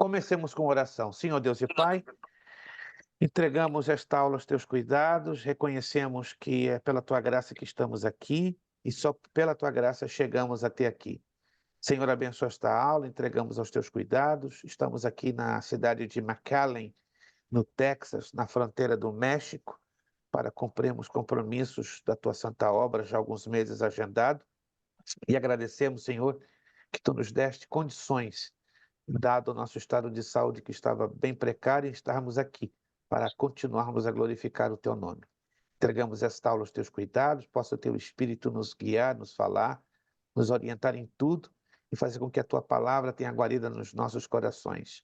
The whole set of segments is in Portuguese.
Comecemos com oração. Senhor Deus e Pai, entregamos esta aula aos teus cuidados, reconhecemos que é pela tua graça que estamos aqui e só pela tua graça chegamos até aqui. Senhor, abençoa esta aula, entregamos aos teus cuidados. Estamos aqui na cidade de McAllen, no Texas, na fronteira do México, para cumprirmos compromissos da tua santa obra já há alguns meses agendado. E agradecemos, Senhor, que tu nos deste condições, dado o nosso estado de saúde que estava bem precário, estarmos aqui para continuarmos a glorificar o teu nome. Entregamos esta aula aos teus cuidados, possa o teu Espírito nos guiar, nos falar, nos orientar em tudo e fazer com que a tua palavra tenha guarida nos nossos corações.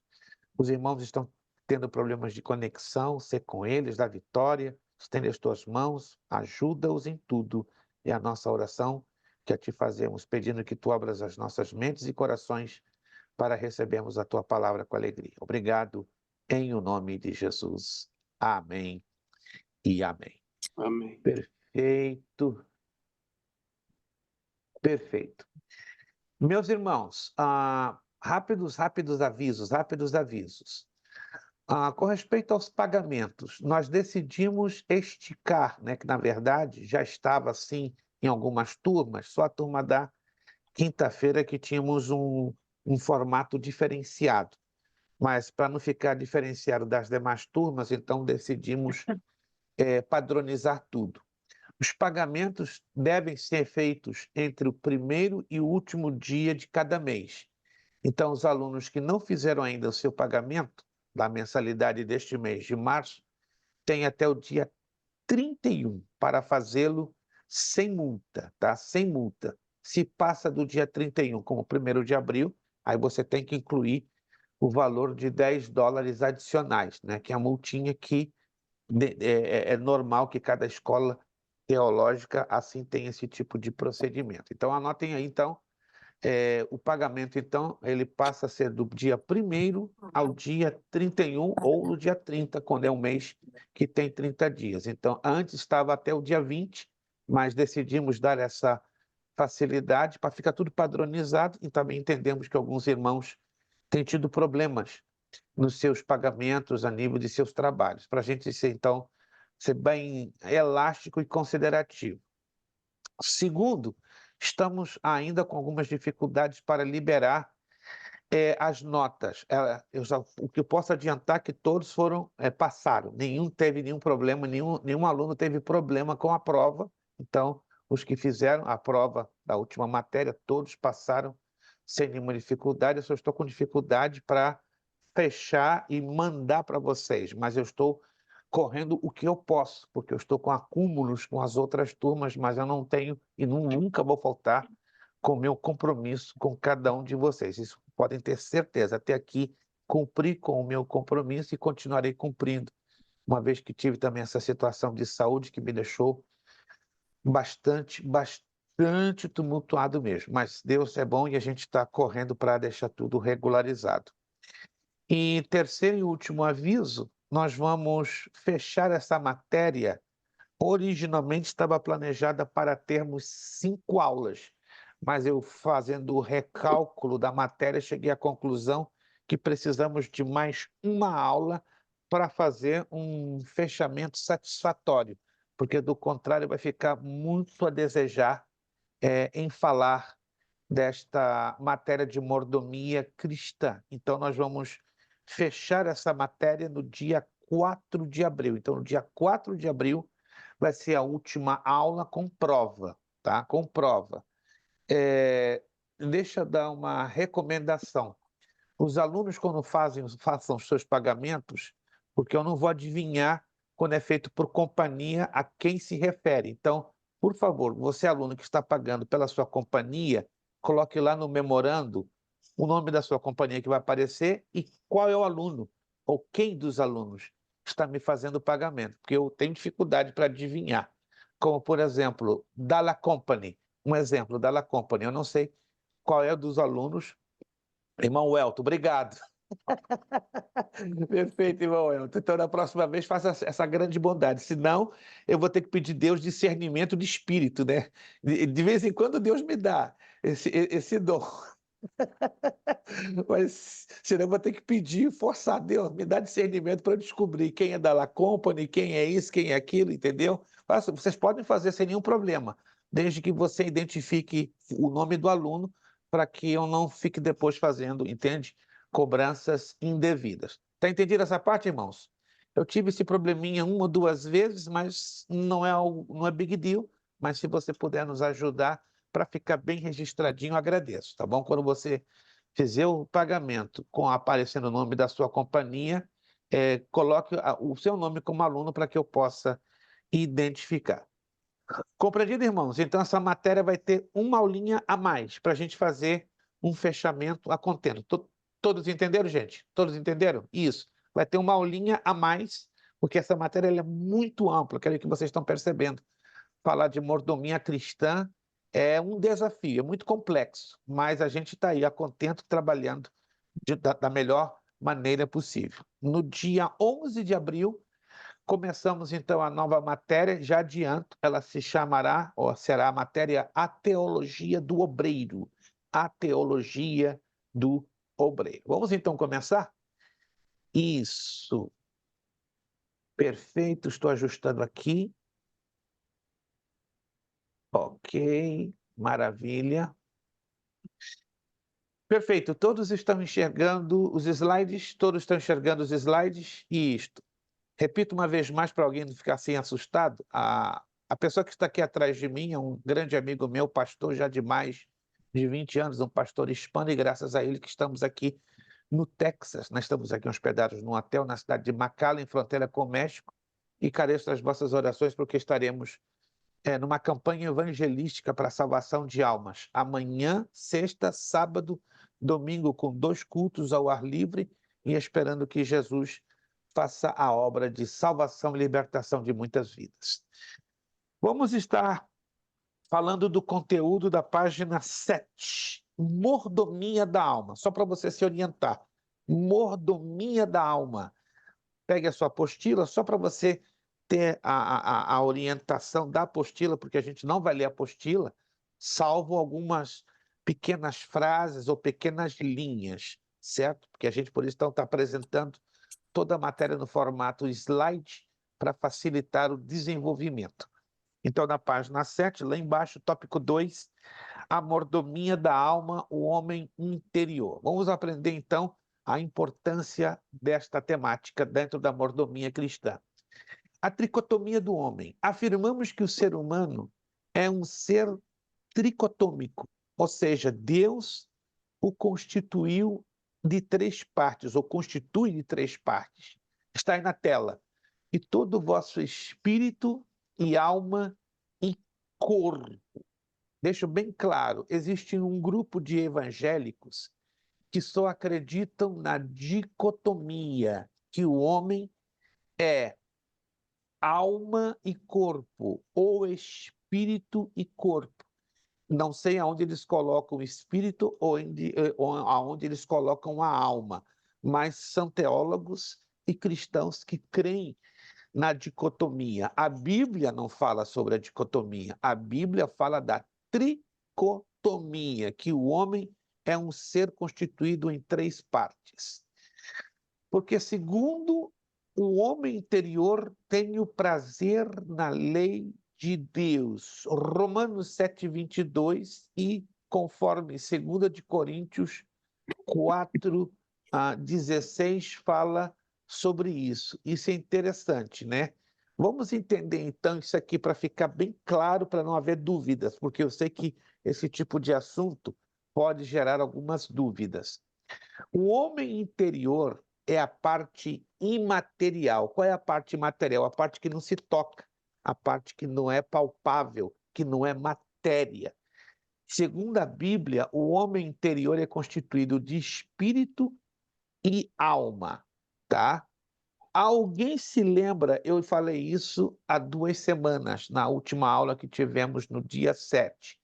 Os irmãos estão tendo problemas de conexão, ser com eles, da vitória, estende as tuas mãos, ajuda-os em tudo. É a nossa oração que a ti fazemos, pedindo que tu abras as nossas mentes e corações para recebermos a tua palavra com alegria. Obrigado, em o nome de Jesus. Amém e amém. Amém. Perfeito. Perfeito. Meus irmãos, rápidos avisos. Com respeito aos pagamentos, nós decidimos esticar, né, que na verdade já estava assim em algumas turmas, só a turma da quinta-feira que tínhamos um formato diferenciado. Mas para não ficar diferenciado das demais turmas, então decidimos padronizar tudo. Os pagamentos devem ser feitos entre o primeiro e o último dia de cada mês. Então, os alunos que não fizeram ainda o seu pagamento da mensalidade deste mês de março têm até o dia 31 para fazê-lo sem multa, tá? Sem multa. Se passa do dia 31 como 1º de abril, aí você tem que incluir o valor de $10 adicionais, né? Que é a multinha que é normal que cada escola teológica assim tenha esse tipo de procedimento. Então, anotem aí, então, o pagamento, então, ele passa a ser do dia 1º ao dia 31 ou no dia 30, quando é um mês que tem 30 dias. Então, antes estava até o dia 20, mas decidimos dar essa facilidade para ficar tudo padronizado e também entendemos que alguns irmãos têm tido problemas nos seus pagamentos a nível de seus trabalhos, para a gente ser, então, ser bem elástico e considerativo. Segundo, estamos ainda com algumas dificuldades para liberar as notas. O que eu posso adiantar é que todos passaram, nenhum teve nenhum problema, nenhum aluno teve problema com a prova. Então, os que fizeram a prova da última matéria, todos passaram sem nenhuma dificuldade. Eu só estou com dificuldade para fechar e mandar para vocês, mas eu estou correndo o que eu posso, porque eu estou com acúmulos com as outras turmas, mas eu não tenho e nunca vou faltar com o meu compromisso com cada um de vocês. Isso podem ter certeza. Até aqui cumpri com o meu compromisso e continuarei cumprindo, uma vez que tive também essa situação de saúde que me deixou bastante tumultuado mesmo. Mas Deus é bom e a gente está correndo para deixar tudo regularizado. E terceiro e último aviso, nós vamos fechar essa matéria. Originalmente estava planejada para termos 5 aulas, mas eu, fazendo o recálculo da matéria, cheguei à conclusão que precisamos de mais uma aula para fazer um fechamento satisfatório, porque do contrário vai ficar muito a desejar em falar desta matéria de mordomia cristã. Então nós vamos fechar essa matéria no dia 4 de abril. Então no dia 4 de abril vai ser a última aula com prova, tá? Com prova. Deixa eu dar uma recomendação. Os alunos, quando façam os seus pagamentos, porque eu não vou adivinhar quando é feito por companhia a quem se refere. Então, por favor, você aluno que está pagando pela sua companhia, coloque lá no memorando o nome da sua companhia que vai aparecer e qual é o aluno, ou quem dos alunos está me fazendo o pagamento, porque eu tenho dificuldade para adivinhar. Como, por exemplo, Dalla Company, um exemplo, Dalla Company, eu não sei qual é dos alunos. Irmão Welton, obrigado. Perfeito, irmão Welton. Então, na próxima vez, faça essa grande bondade. Senão, eu vou ter que pedir a Deus discernimento de espírito, né? De vez em quando, Deus me dá esse dom. Mas senão eu vou ter que pedir, forçar Deus, me dá discernimento para eu descobrir quem é da La Company, quem é isso, quem é aquilo, entendeu? Vocês podem fazer sem nenhum problema, desde que você identifique o nome do aluno para que eu não fique depois fazendo, entende? Cobranças indevidas. Tá entendido essa parte, irmãos? Eu tive esse probleminha uma ou duas vezes, mas não é big deal. Mas se você puder nos ajudar para ficar bem registradinho, eu agradeço, tá bom? Quando você fizer o pagamento com aparecendo o nome da sua companhia, coloque o seu nome como aluno para que eu possa identificar. Compreendido, irmãos? Então, essa matéria vai ter uma aulinha a mais para a gente fazer um fechamento a contento. Todos entenderam, gente? Todos entenderam? Isso. Vai ter uma aulinha a mais, porque essa matéria ela é muito ampla, quero que vocês estão percebendo. Falar de mordomia cristã é um desafio, é muito complexo, mas a gente está aí a contento trabalhando da melhor maneira possível. No dia 11 de abril, começamos então a nova matéria, já adianto, ela se chamará, ou será a matéria A Teologia do Obreiro. A Teologia do Obreiro. Vamos então começar? Isso. Perfeito, estou ajustando aqui. Ok, maravilha. Perfeito, todos estão enxergando os slides? Todos estão enxergando os slides? E isto. Repito uma vez mais para alguém não ficar assim assustado. A pessoa que está aqui atrás de mim é um grande amigo meu, pastor já de mais de 20 anos, um pastor hispano, e graças a ele que estamos aqui no Texas. Nós estamos aqui hospedados num hotel na cidade de McAllen, fronteira com o México, e careço das vossas orações porque estaremos numa campanha evangelística para a salvação de almas. Amanhã, sexta, sábado, domingo, com 2 cultos ao ar livre e esperando que Jesus faça a obra de salvação e libertação de muitas vidas. Vamos estar falando do conteúdo da página 7, mordomia da alma, só para você se orientar. Mordomia da alma. Pegue a sua apostila, só para você ter a orientação da apostila, porque a gente não vai ler a apostila, salvo algumas pequenas frases ou pequenas linhas, certo? Porque a gente, por isso, está apresentando toda a matéria no formato slide para facilitar o desenvolvimento. Então, na página 7, lá embaixo, tópico 2, a mordomia da alma, o homem interior. Vamos aprender, então, a importância desta temática dentro da mordomia cristã. A tricotomia do homem. Afirmamos que o ser humano é um ser tricotômico, ou seja, Deus o constituiu de 3 partes, ou constitui de 3 partes. Está aí na tela. E todo o vosso espírito e alma e corpo. Deixo bem claro, existe um grupo de evangélicos que só acreditam na dicotomia, que o homem é alma e corpo, ou espírito e corpo. Não sei aonde eles colocam o espírito ou aonde eles colocam a alma, mas são teólogos e cristãos que creem na dicotomia. A Bíblia não fala sobre a dicotomia, a Bíblia fala da tricotomia, que o homem é um ser constituído em 3 partes. Porque, segundo o homem interior, tem o prazer na lei de Deus. Romanos 7:22 e conforme 2 de Coríntios 4:16 fala sobre isso. Isso é interessante, né? Vamos entender então isso aqui para ficar bem claro, para não haver dúvidas, porque eu sei que esse tipo de assunto pode gerar algumas dúvidas. O homem interior é a parte imaterial. Qual é a parte imaterial? A parte que não se toca, a parte que não é palpável, que não é matéria. Segundo a Bíblia, o homem interior é constituído de espírito e alma, tá? Alguém se lembra, eu falei isso há 2 semanas, na última aula que tivemos no dia 7.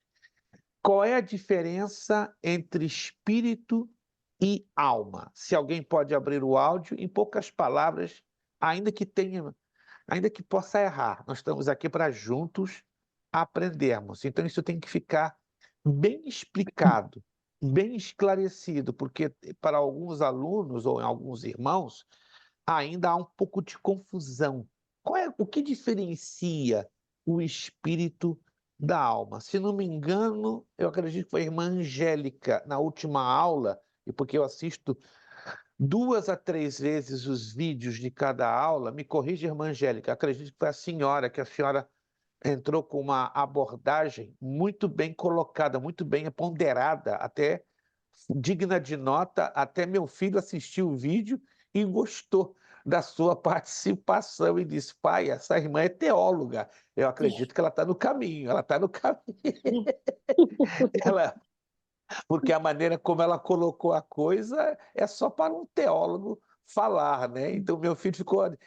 Qual é a diferença entre espírito e alma? Se alguém pode abrir o áudio, em poucas palavras, ainda que possa errar, nós estamos aqui para juntos aprendermos. Então isso tem que ficar bem explicado bem esclarecido, porque para alguns alunos ou alguns irmãos ainda há um pouco de confusão. O que diferencia o espírito da alma? Se não me engano, eu acredito que foi a irmã Angélica, na última aula, e porque eu assisto 2 a 3 vezes os vídeos de cada aula, me corrija, irmã Angélica, acredito que foi que a senhora entrou com uma abordagem muito bem colocada, muito bem ponderada, até digna de nota. Até meu filho assistiu o vídeo e gostou da sua participação e disse: pai, essa irmã é teóloga. Eu acredito que ela está no caminho, ela está no caminho. Ela, porque a maneira como ela colocou a coisa é só para um teólogo falar, né? Então meu filho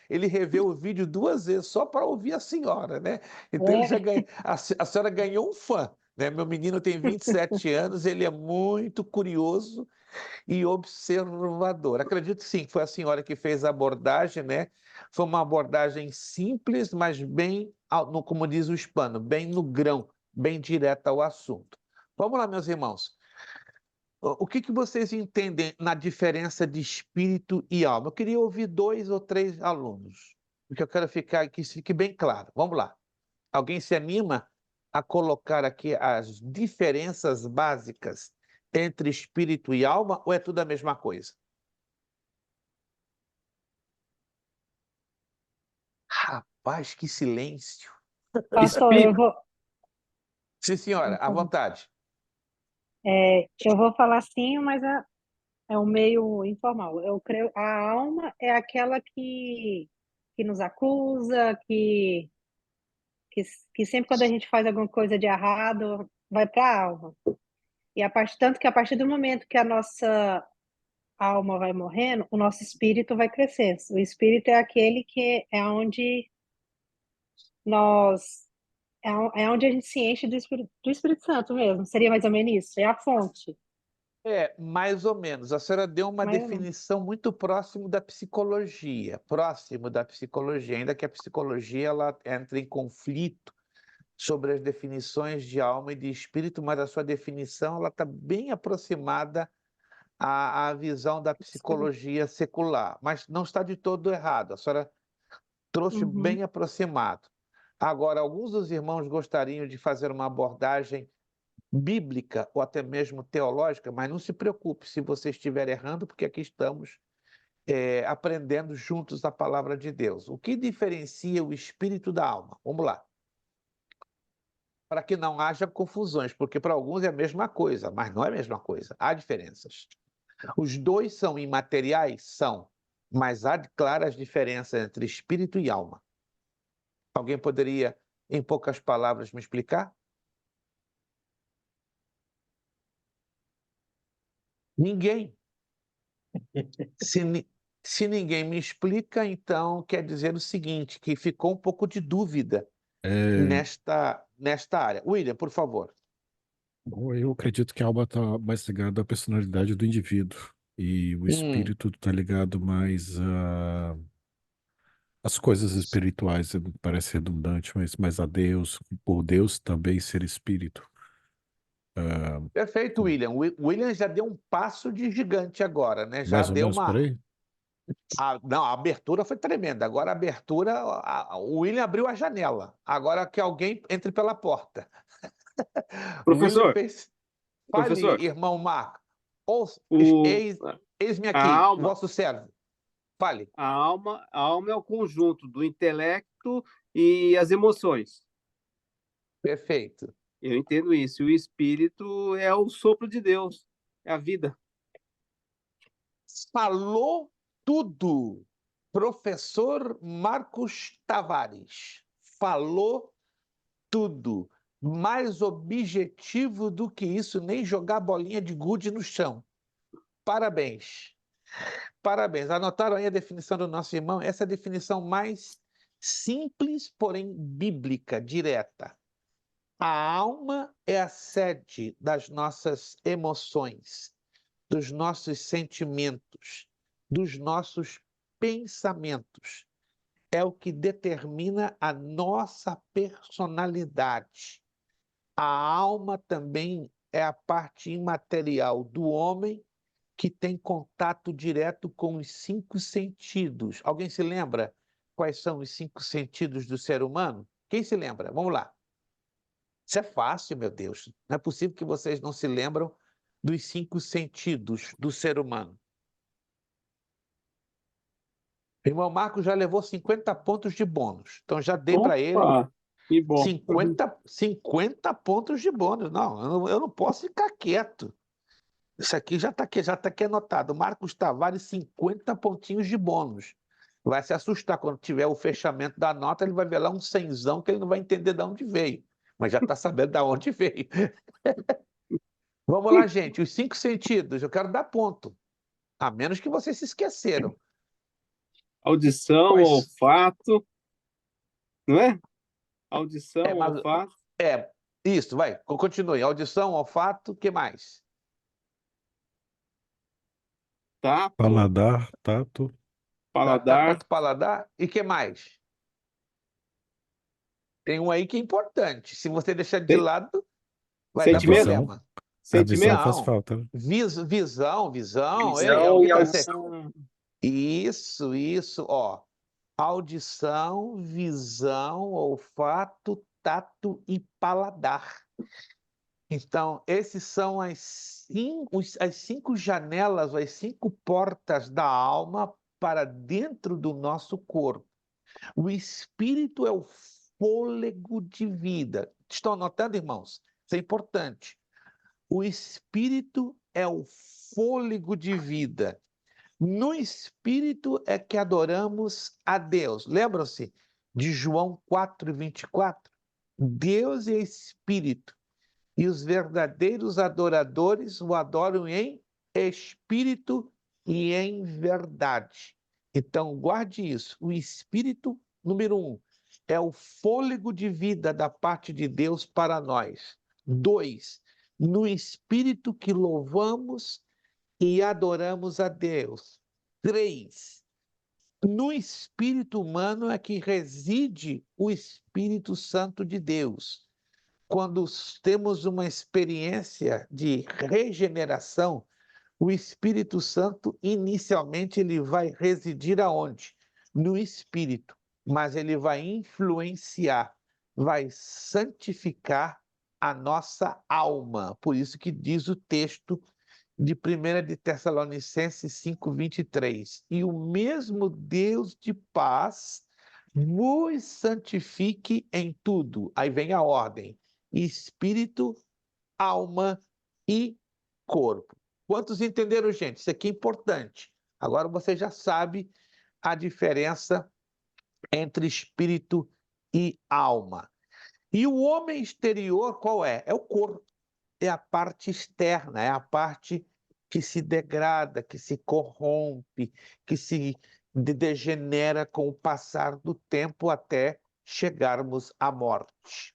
ele reveu o vídeo 2 vezes só para ouvir a senhora, né? Então ele já É, ganha, a senhora ganhou um fã, né? Meu menino tem 27 anos, ele é muito curioso e observador. Acredito sim que foi a senhora que fez a abordagem, né? Foi uma abordagem simples, mas bem, como diz o hispano, bem no grão, bem direta ao assunto. Vamos lá, meus irmãos. O que que vocês entendem na diferença de espírito e alma? Eu queria ouvir 2 ou 3 alunos, porque eu quero que isso fique bem claro. Vamos lá. Alguém se anima a colocar aqui as diferenças básicas entre espírito e alma, ou é tudo a mesma coisa? Rapaz, que silêncio. pastor, Espírito. Sim, senhora, à vontade. eu vou falar sim, mas é um meio informal. Eu creio, a alma é aquela que nos acusa, que, que sempre quando a gente faz alguma coisa de errado, vai para a alma. E tanto que a partir do momento que a nossa alma vai morrendo, o nosso espírito vai crescer. O espírito é aquele que é onde nós é onde a gente se enche do Espírito Santo mesmo. Seria mais ou menos isso. É a fonte. É, mais ou menos. A senhora deu uma Mais ou menos. definição muito próximo da psicologia, ainda que a psicologia ela entre em conflito sobre as definições de alma e de espírito, mas a sua definição ela está bem aproximada à visão da psicologia secular, mas não está de todo errado. A senhora trouxe Uhum, bem aproximado. Agora, alguns dos irmãos gostariam de fazer uma abordagem bíblica ou até mesmo teológica, mas não se preocupe se você estiver errando, porque aqui estamos aprendendo juntos a palavra de Deus. O que diferencia o espírito da alma? Vamos lá. Para que não haja confusões, porque para alguns é a mesma coisa, mas não é a mesma coisa. Há diferenças. Os dois são imateriais? São, mas há claras diferenças entre espírito e alma. Alguém poderia, em poucas palavras, me explicar? Ninguém. Se, se ninguém me explica, então quer dizer o seguinte, que ficou um pouco de dúvida É, nesta área. William, por favor. bom, eu acredito que a alma está mais ligada à personalidade do indivíduo e o Hum, espírito está ligado mais às coisas espirituais. Parece redundante, mas mais a Deus, por Deus também ser espírito. Ah, perfeito, William. William já deu um passo de gigante agora, né? Já mais ou deu menos por uma. aí? Não, a abertura foi tremenda. Agora a abertura, o William abriu a janela. Agora que alguém entre pela porta. O William Professor, fez. Fale, professor, irmão Marco. Ouça, o, eis-me a aqui, alma, vosso servo. Fale. a alma é o conjunto do intelecto e as emoções. Perfeito. Eu entendo isso. E o espírito é o sopro de Deus, é a vida. Falou tudo. Professor Marcos Tavares. Falou tudo. Mais objetivo do que isso, nem jogar bolinha de gude no chão. Parabéns. Parabéns. Anotaram aí a definição do nosso irmão? Essa é a definição mais simples, porém bíblica, direta. A alma é a sede das nossas emoções, dos nossos sentimentos, dos nossos pensamentos. É o que determina a nossa personalidade. A alma também é a parte imaterial do homem que tem contato direto com os 5 sentidos. Alguém se lembra quais são os 5 sentidos do ser humano? Quem se lembra? Vamos lá. Isso é fácil, meu Deus. Não é possível que vocês não se lembram dos 5 sentidos do ser humano. O irmão Marcos já levou 50 pontos de bônus. Então já dei para ele Opa, que bom. 50 pontos de bônus. Não, eu não posso ficar quieto. Isso aqui já está aqui anotado. Marcos Tavares, 50 pontinhos de bônus. Vai se assustar quando tiver o fechamento da nota, ele vai ver lá um cenzão que ele não vai entender de onde veio. Mas já está sabendo de onde veio. Vamos lá, gente. Os 5 sentidos, eu quero dar ponto. A menos que vocês se esqueceram. Audição, Quais? olfato, não é? Audição, Mas olfato, isso, vai, continue. Audição, olfato, o que mais? tato, Paladar, tato, paladar, Tato, paladar, e que mais? Tem um aí que é importante. Se você deixar de Tem- lado, vai dar sentimento, problema. a visão sentimento, faz Não. falta, né? Visão. Ei, visão alguém e tá audição. Isso, ó. Audição, visão, olfato, tato e paladar. Então, esses são as 5 janelas, as 5 portas da alma para dentro do nosso corpo. O espírito é o fôlego de vida. Estão anotando, irmãos? Isso é importante. O espírito é o fôlego de vida. No espírito é que adoramos a Deus. Lembram-se de João 4:24? Deus é espírito e os verdadeiros adoradores o adoram em espírito e em verdade. Então, guarde isso. O espírito, número 1, é o fôlego de vida da parte de Deus para nós. 2, no espírito que louvamos e adoramos a Deus. 3, no espírito humano é que reside o Espírito Santo de Deus. Quando temos uma experiência de regeneração, o Espírito Santo, inicialmente, ele vai residir aonde? No Espírito, mas ele vai influenciar, vai santificar a nossa alma. Por isso que diz o texto de 1 de Tessalonicenses 5:23. E o mesmo Deus de paz vos santifique em tudo. Aí vem a ordem: espírito, alma e corpo. Quantos entenderam, gente? Isso aqui é importante. Agora você já sabe a diferença entre espírito e alma. E o homem exterior, qual é? É o corpo. É a parte externa, é a parte que se degrada, que se corrompe, que se degenera com o passar do tempo até chegarmos à morte.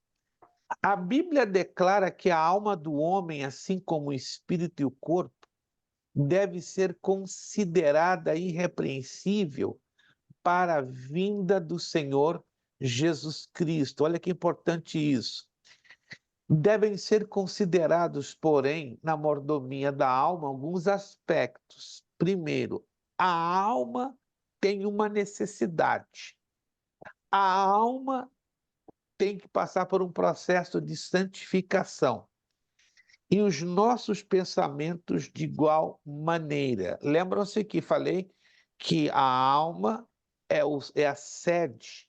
A Bíblia declara que a alma do homem, assim como o espírito e o corpo, deve ser considerada irrepreensível para a vinda do Senhor Jesus Cristo. Olha que importante isso. Devem ser considerados, porém, na mordomia da alma, alguns aspectos. Primeiro, a alma tem uma necessidade. A alma tem que passar por um processo de santificação. E os nossos pensamentos de igual maneira. Lembram-se que falei que a alma é a sede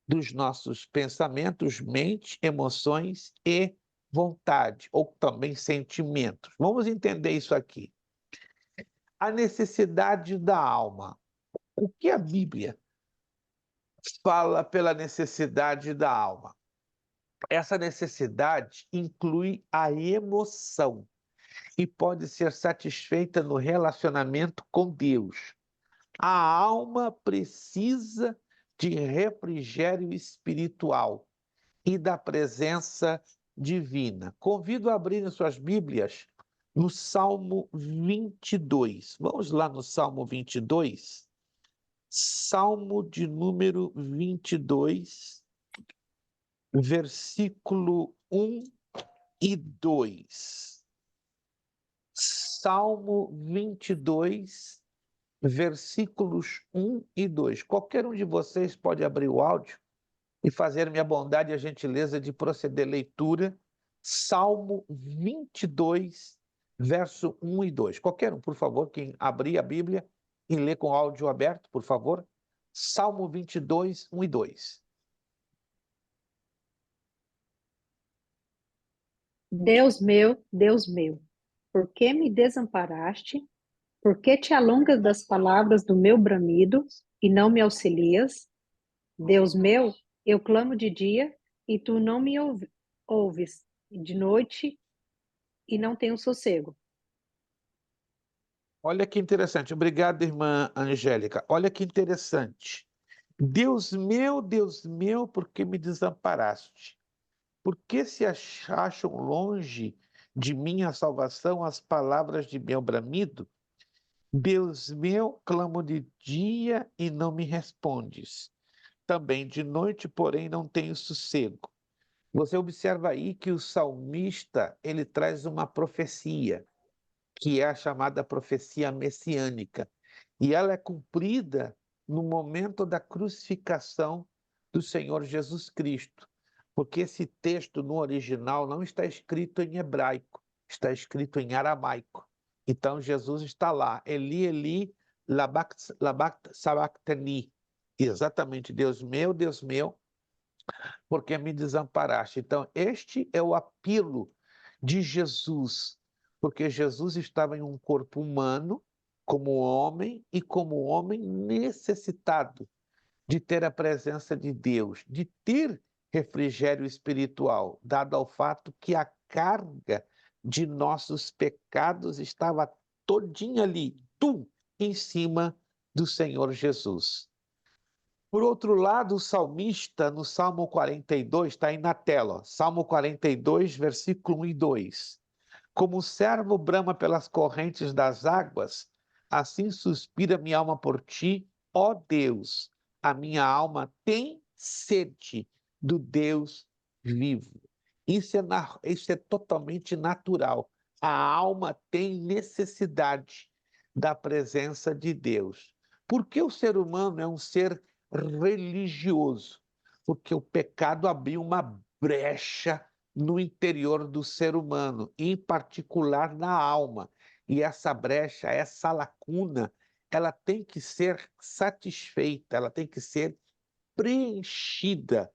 dos nossos pensamentos, mente, emoções e vontade, ou também sentimentos. Vamos entender isso aqui. A necessidade da alma. O que a Bíblia fala pela necessidade da alma? Essa necessidade inclui a emoção e pode ser satisfeita no relacionamento com Deus. A alma precisa de refrigério espiritual e da presença divina. Convido a abrirem suas Bíblias no Salmo 22. Vamos lá no Salmo 22. Salmo de número 22, versículo 1 e 2. Salmo 22, versículos 1 e 2. Qualquer um de vocês pode abrir o áudio e fazer-me a bondade e a gentileza de proceder à leitura. Salmo 22, verso 1 e 2. Qualquer um, por favor, quem abrir a Bíblia e ler com o áudio aberto, por favor. Salmo 22, 1 e 2. Deus meu, por que me desamparaste? Por que te alongas das palavras do meu bramido e não me auxilias? Deus meu, eu clamo de dia e tu não me ouves, e de noite e não tenho sossego. Olha que interessante. Obrigado, irmã Angélica. Olha que interessante. Deus meu, por que me desamparaste? Por que se acham longe de minha salvação as palavras de meu bramido? Deus meu, clamo de dia e não me respondes. Também de noite, porém, não tenho sossego. Você observa aí que o salmista, ele traz uma profecia, que é a chamada profecia messiânica. E ela é cumprida no momento da crucificação do Senhor Jesus Cristo. Porque esse texto no original não está escrito em hebraico, está escrito em aramaico. Então Jesus está lá, Eli, Eli, sabachthani. Exatamente, Deus meu, por que me desamparaste? Então, este é o apelo de Jesus, porque Jesus estava em um corpo humano, como homem, e como homem necessitado de ter a presença de Deus, de ter refrigério espiritual, dado ao fato que a carga de nossos pecados estava todinha ali, em cima do Senhor Jesus. Por outro lado, o salmista, no Salmo 42, está aí na tela, ó, Salmo 42, versículo 1 e 2. Como o servo brama pelas correntes das águas, assim suspira minha alma por ti, ó Deus. A minha alma tem sede do Deus vivo. Isso é totalmente natural. A alma tem necessidade da presença de Deus. Por que o ser humano é um ser religioso? Porque o pecado abriu uma brecha no interior do ser humano, em particular na alma. E essa brecha, essa lacuna, ela tem que ser satisfeita, ela tem que ser preenchida.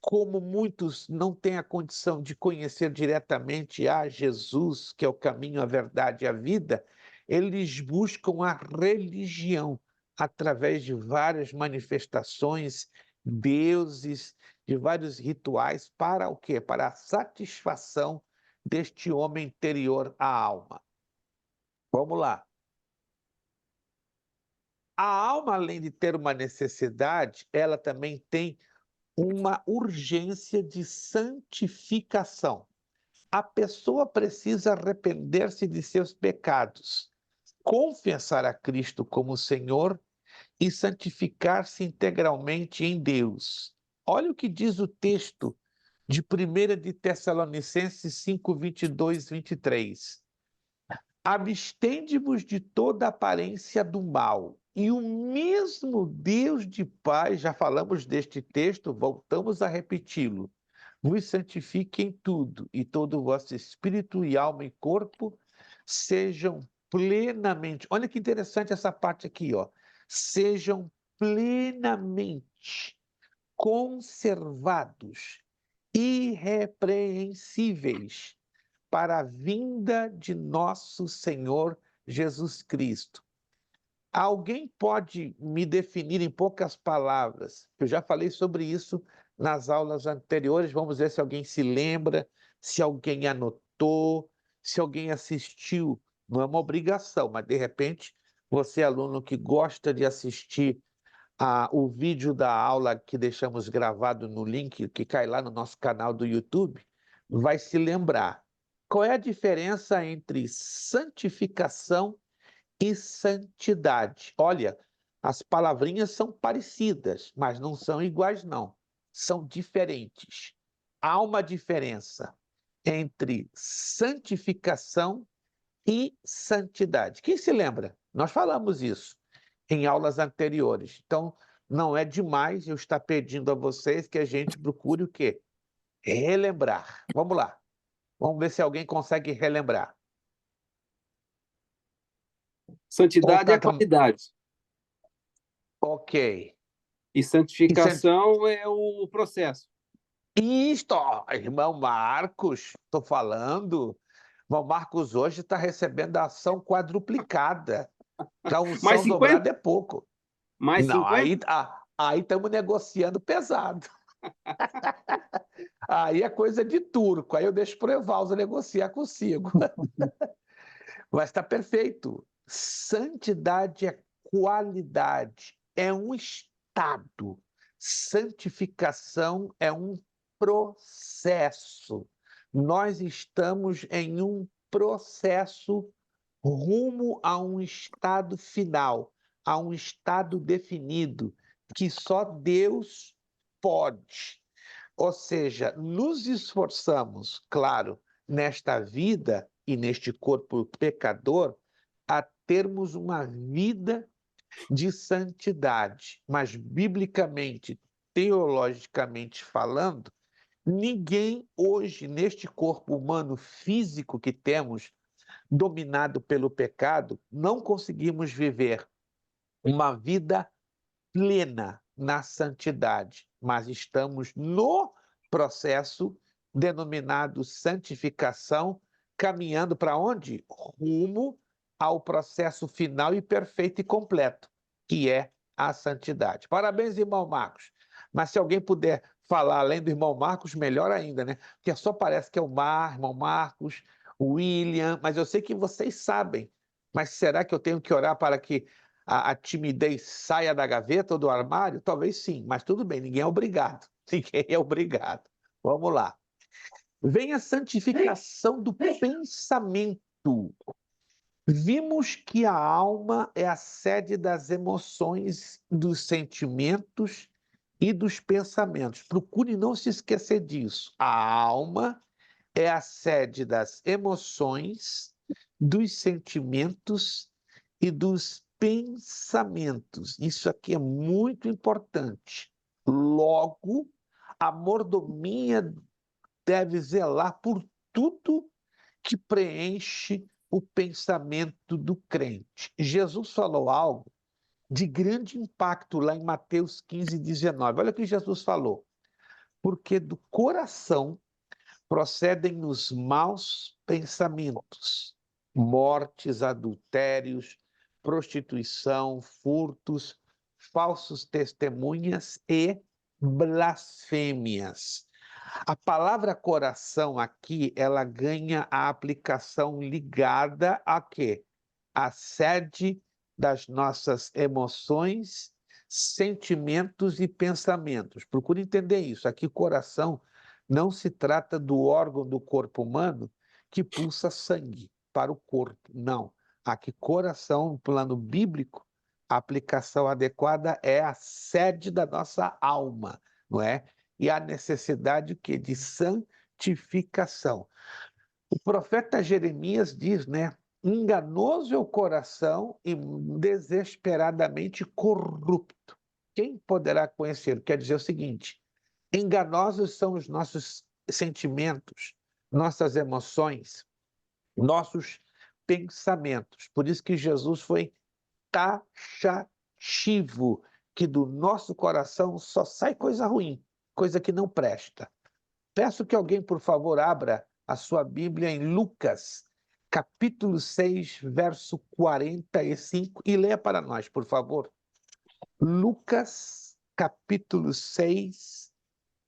Como muitos não têm a condição de conhecer diretamente a Jesus, que é o caminho, a verdade e a vida, eles buscam a religião através de várias manifestações, deuses, de vários rituais, para o quê? Para a satisfação deste homem interior, a alma. Vamos lá. A alma, além de ter uma necessidade, ela também tem uma urgência de santificação. A pessoa precisa arrepender-se de seus pecados, confessar a Cristo como Senhor e santificar-se integralmente em Deus. Olha o que diz o texto de 1 de Tessalonicenses 5, 22, 23. Abstende-vos de toda aparência do mal, e o mesmo Deus de paz, já falamos deste texto, voltamos a repeti-lo, vos santifique em tudo, e todo o vosso espírito e alma e corpo sejam plenamente, olha que interessante essa parte aqui, ó, sejam plenamente conservados, irrepreensíveis, para a vinda de nosso Senhor Jesus Cristo. Alguém pode me definir em poucas palavras? Eu já falei sobre isso nas aulas anteriores. Vamos ver se alguém se lembra, se alguém anotou, se alguém assistiu. Não é uma obrigação, mas de repente você, aluno que gosta de assistir o vídeo da aula que deixamos gravado no link que cai lá no nosso canal do YouTube, vai se lembrar. Qual é a diferença entre santificação e santidade? Olha, as palavrinhas são parecidas, mas não são iguais, não. São diferentes. Há uma diferença entre santificação e santidade. Quem se lembra? Nós falamos isso em aulas anteriores. Então, não é demais eu estar pedindo a vocês que a gente procure o quê? Relembrar. Vamos lá. Vamos ver se alguém consegue relembrar. Ou Santidade é tá, a qualidade. ok. E E santificação é o processo. Isto, ó, irmão Marcos, estou falando. Irmão Marcos hoje está recebendo a ação quadruplicada. Que a Mais unção 50? dobrada é pouco. Mais Não, 50? aí estamos negociando pesado. Aí é coisa de turco. Aí eu deixo para o Evaldo negociar consigo. Mas está perfeito. Santidade é qualidade, é um estado. Santificação é um processo. Nós estamos em um processo rumo a um estado final, a um estado definido, que só Deus pode. Ou seja, nos esforçamos, claro, nesta vida e neste corpo pecador, a termos uma vida de santidade. Mas, biblicamente, teologicamente falando, ninguém hoje, neste corpo humano físico que temos, dominado pelo pecado, não conseguimos viver uma vida plena na santidade, mas estamos no processo denominado santificação, caminhando para onde? Rumo ao processo final e perfeito e completo, que é a santidade. Parabéns, irmão Marcos. Mas se alguém puder falar além do irmão Marcos, melhor ainda, né? Porque só parece que é o irmão Marcos, o William, mas eu sei que vocês sabem. Mas será que eu tenho que orar para que a timidez saia da gaveta ou do armário? Talvez sim, mas tudo bem, ninguém é obrigado. Ninguém é obrigado. Vamos lá. Vem a santificação do pensamento. Vimos que a alma é a sede das emoções, dos sentimentos e dos pensamentos. Procure não se esquecer disso. A alma é a sede das emoções, dos sentimentos e dos pensamentos. Isso aqui é muito importante. Logo, a mordomia deve zelar por tudo que preenche o pensamento do crente. Jesus falou algo de grande impacto lá em Mateus 15:19. Olha o que Jesus falou. Porque do coração procedem os maus pensamentos, mortes, adultérios, prostituição, furtos, falsos testemunhas e blasfêmias. A palavra coração aqui, ela ganha a aplicação ligada a quê? A sede das nossas emoções, sentimentos e pensamentos. Procure entender isso. Aqui, coração não se trata do órgão do corpo humano que pulsa sangue para o corpo. Não. Aqui, coração, no plano bíblico, a aplicação adequada é a sede da nossa alma, não é? E a necessidade que de santificação. O profeta Jeremias diz, né? Enganoso é o coração e desesperadamente corrupto. Quem poderá conhecer? Quer dizer o seguinte: enganosos são os nossos sentimentos, nossas emoções, nossos pensamentos. Por isso que Jesus foi taxativo, que do nosso coração só sai coisa ruim, coisa que não presta. Peço que alguém, por favor, abra a sua Bíblia em Lucas, capítulo 6, verso 45, e leia para nós, por favor. Lucas, capítulo 6,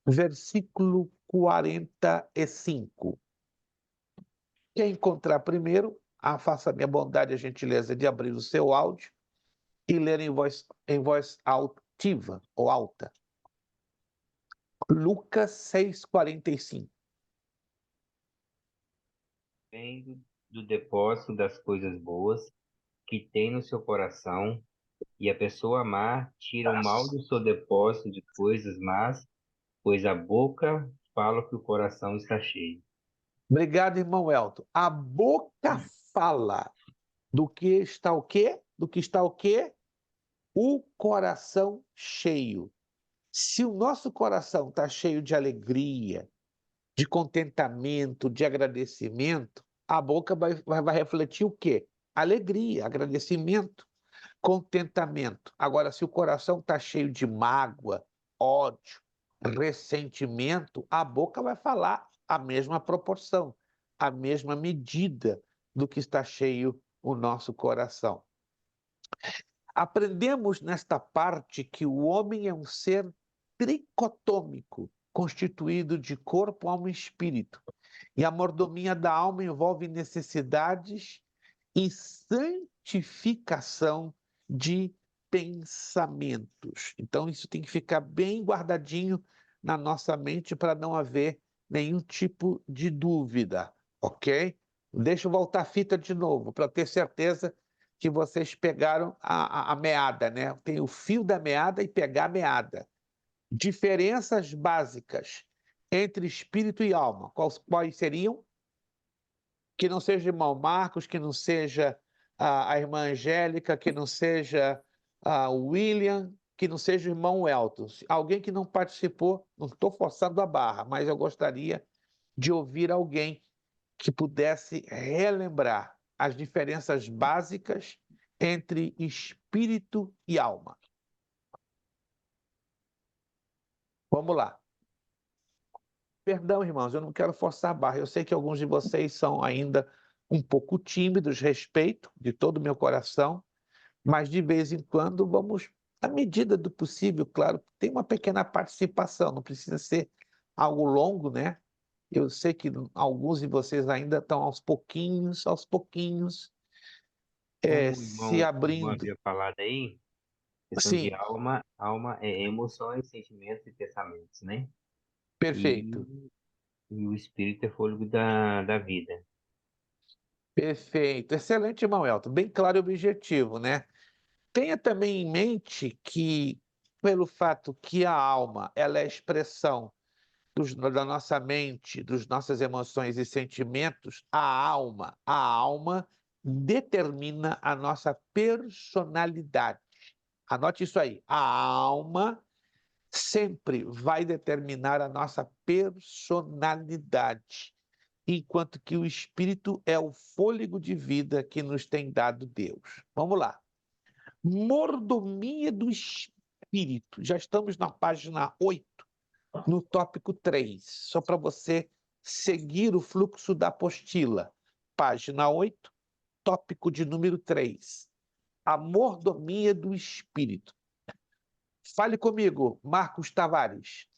versículo 45. Quem encontrar primeiro, faça-me a bondade e a gentileza de abrir o seu áudio e ler em voz altiva ou alta. Lucas 6:45. Vem do depósito das coisas boas que tem no seu coração, e a pessoa má tira o mal do seu depósito de coisas más, pois a boca fala que o coração está cheio. Obrigado, irmão Elton. A boca fala do que está o quê? Do que está o quê? O coração cheio. Se o nosso coração está cheio de alegria, de contentamento, de agradecimento, a boca vai refletir o quê? Alegria, agradecimento, contentamento. Agora, se o coração está cheio de mágoa, ódio, ressentimento, a boca vai falar a mesma proporção, a mesma medida do que está cheio o nosso coração. Aprendemos nesta parte que o homem é um ser tricotômico, constituído de corpo, alma e espírito. E a mordomia da alma envolve necessidades e santificação de pensamentos. Então, isso tem que ficar bem guardadinho na nossa mente para não haver nenhum tipo de dúvida, ok? Deixa eu voltar a fita de novo, para ter certeza que vocês pegaram a meada, né? Tem o fio da meada e pegar a meada. Diferenças básicas entre espírito e alma. Quais seriam? Que não seja irmão Marcos, que não seja a irmã Angélica, que não seja o William, que não seja o irmão Elton. Alguém que não participou, não estou forçando a barra, mas eu gostaria de ouvir alguém que pudesse relembrar as diferenças básicas entre espírito e alma. Vamos lá. Perdão, irmãos, eu não quero forçar a barra. Eu sei que alguns de vocês são ainda um pouco tímidos, respeito de todo o meu coração, mas de vez em quando vamos, à medida do possível, claro, tem uma pequena participação, não precisa ser algo longo, né? Eu sei que alguns de vocês ainda estão aos pouquinhos, Como o se irmão abrindo. havia falado aí, questão de Sim, alma é emoções, sentimentos e pensamentos, né? perfeito, E, e o espírito é fôlego da vida. perfeito. Excelente, irmão Elton. Bem claro e objetivo, né? Tenha também em mente que, pelo fato que a alma ela é a expressão da nossa mente, das nossas emoções e sentimentos, a alma determina a nossa personalidade. Anote isso aí. A alma sempre vai determinar a nossa personalidade, enquanto que o espírito é o fôlego de vida que nos tem dado Deus. Vamos lá. Mordomia do espírito. Já estamos na página 8, no tópico 3, só para você seguir o fluxo da apostila. Página 8, tópico de número 3. A mordomia do espírito. Fale comigo, Marcos Tavares.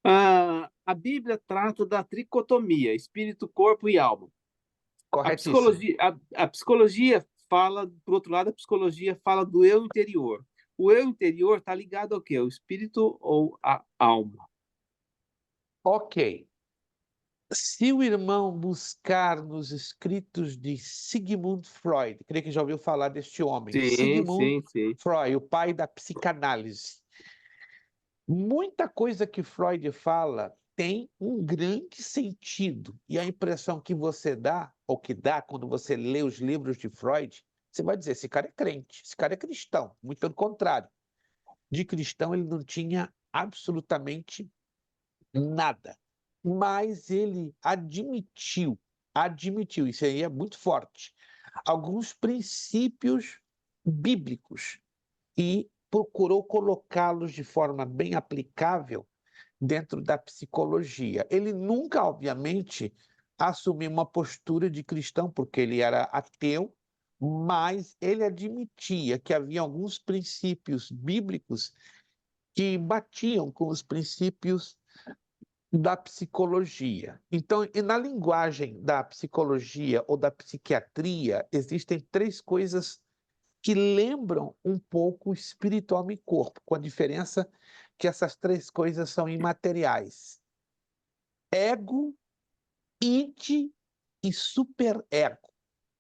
A Bíblia trata da tricotomia, espírito, corpo e alma. Corretíssimo. A psicologia fala, por outro lado, a psicologia fala do eu interior. O eu interior está ligado ao quê? O espírito ou a alma? Ok. Se o irmão buscar nos escritos de Sigmund Freud, creio que já ouviu falar deste homem, Sim, Sigmund sim, sim. Freud, o pai da psicanálise. Muita coisa que Freud fala tem um grande sentido. E a impressão que você dá, ou que dá quando você lê os livros de Freud, você vai dizer, esse cara é crente, esse cara é cristão. Muito pelo contrário. De cristão ele não tinha absolutamente nada. Mas ele admitiu, isso aí é muito forte, alguns princípios bíblicos e procurou colocá-los de forma bem aplicável dentro da psicologia. Ele nunca, obviamente, assumiu uma postura de cristão, porque ele era ateu, mas ele admitia que havia alguns princípios bíblicos que batiam com os princípios da psicologia. Então, e na linguagem da psicologia ou da psiquiatria, existem três coisas que lembram um pouco o espírito, alma e corpo, com a diferença que essas três coisas são imateriais: ego, id e superego.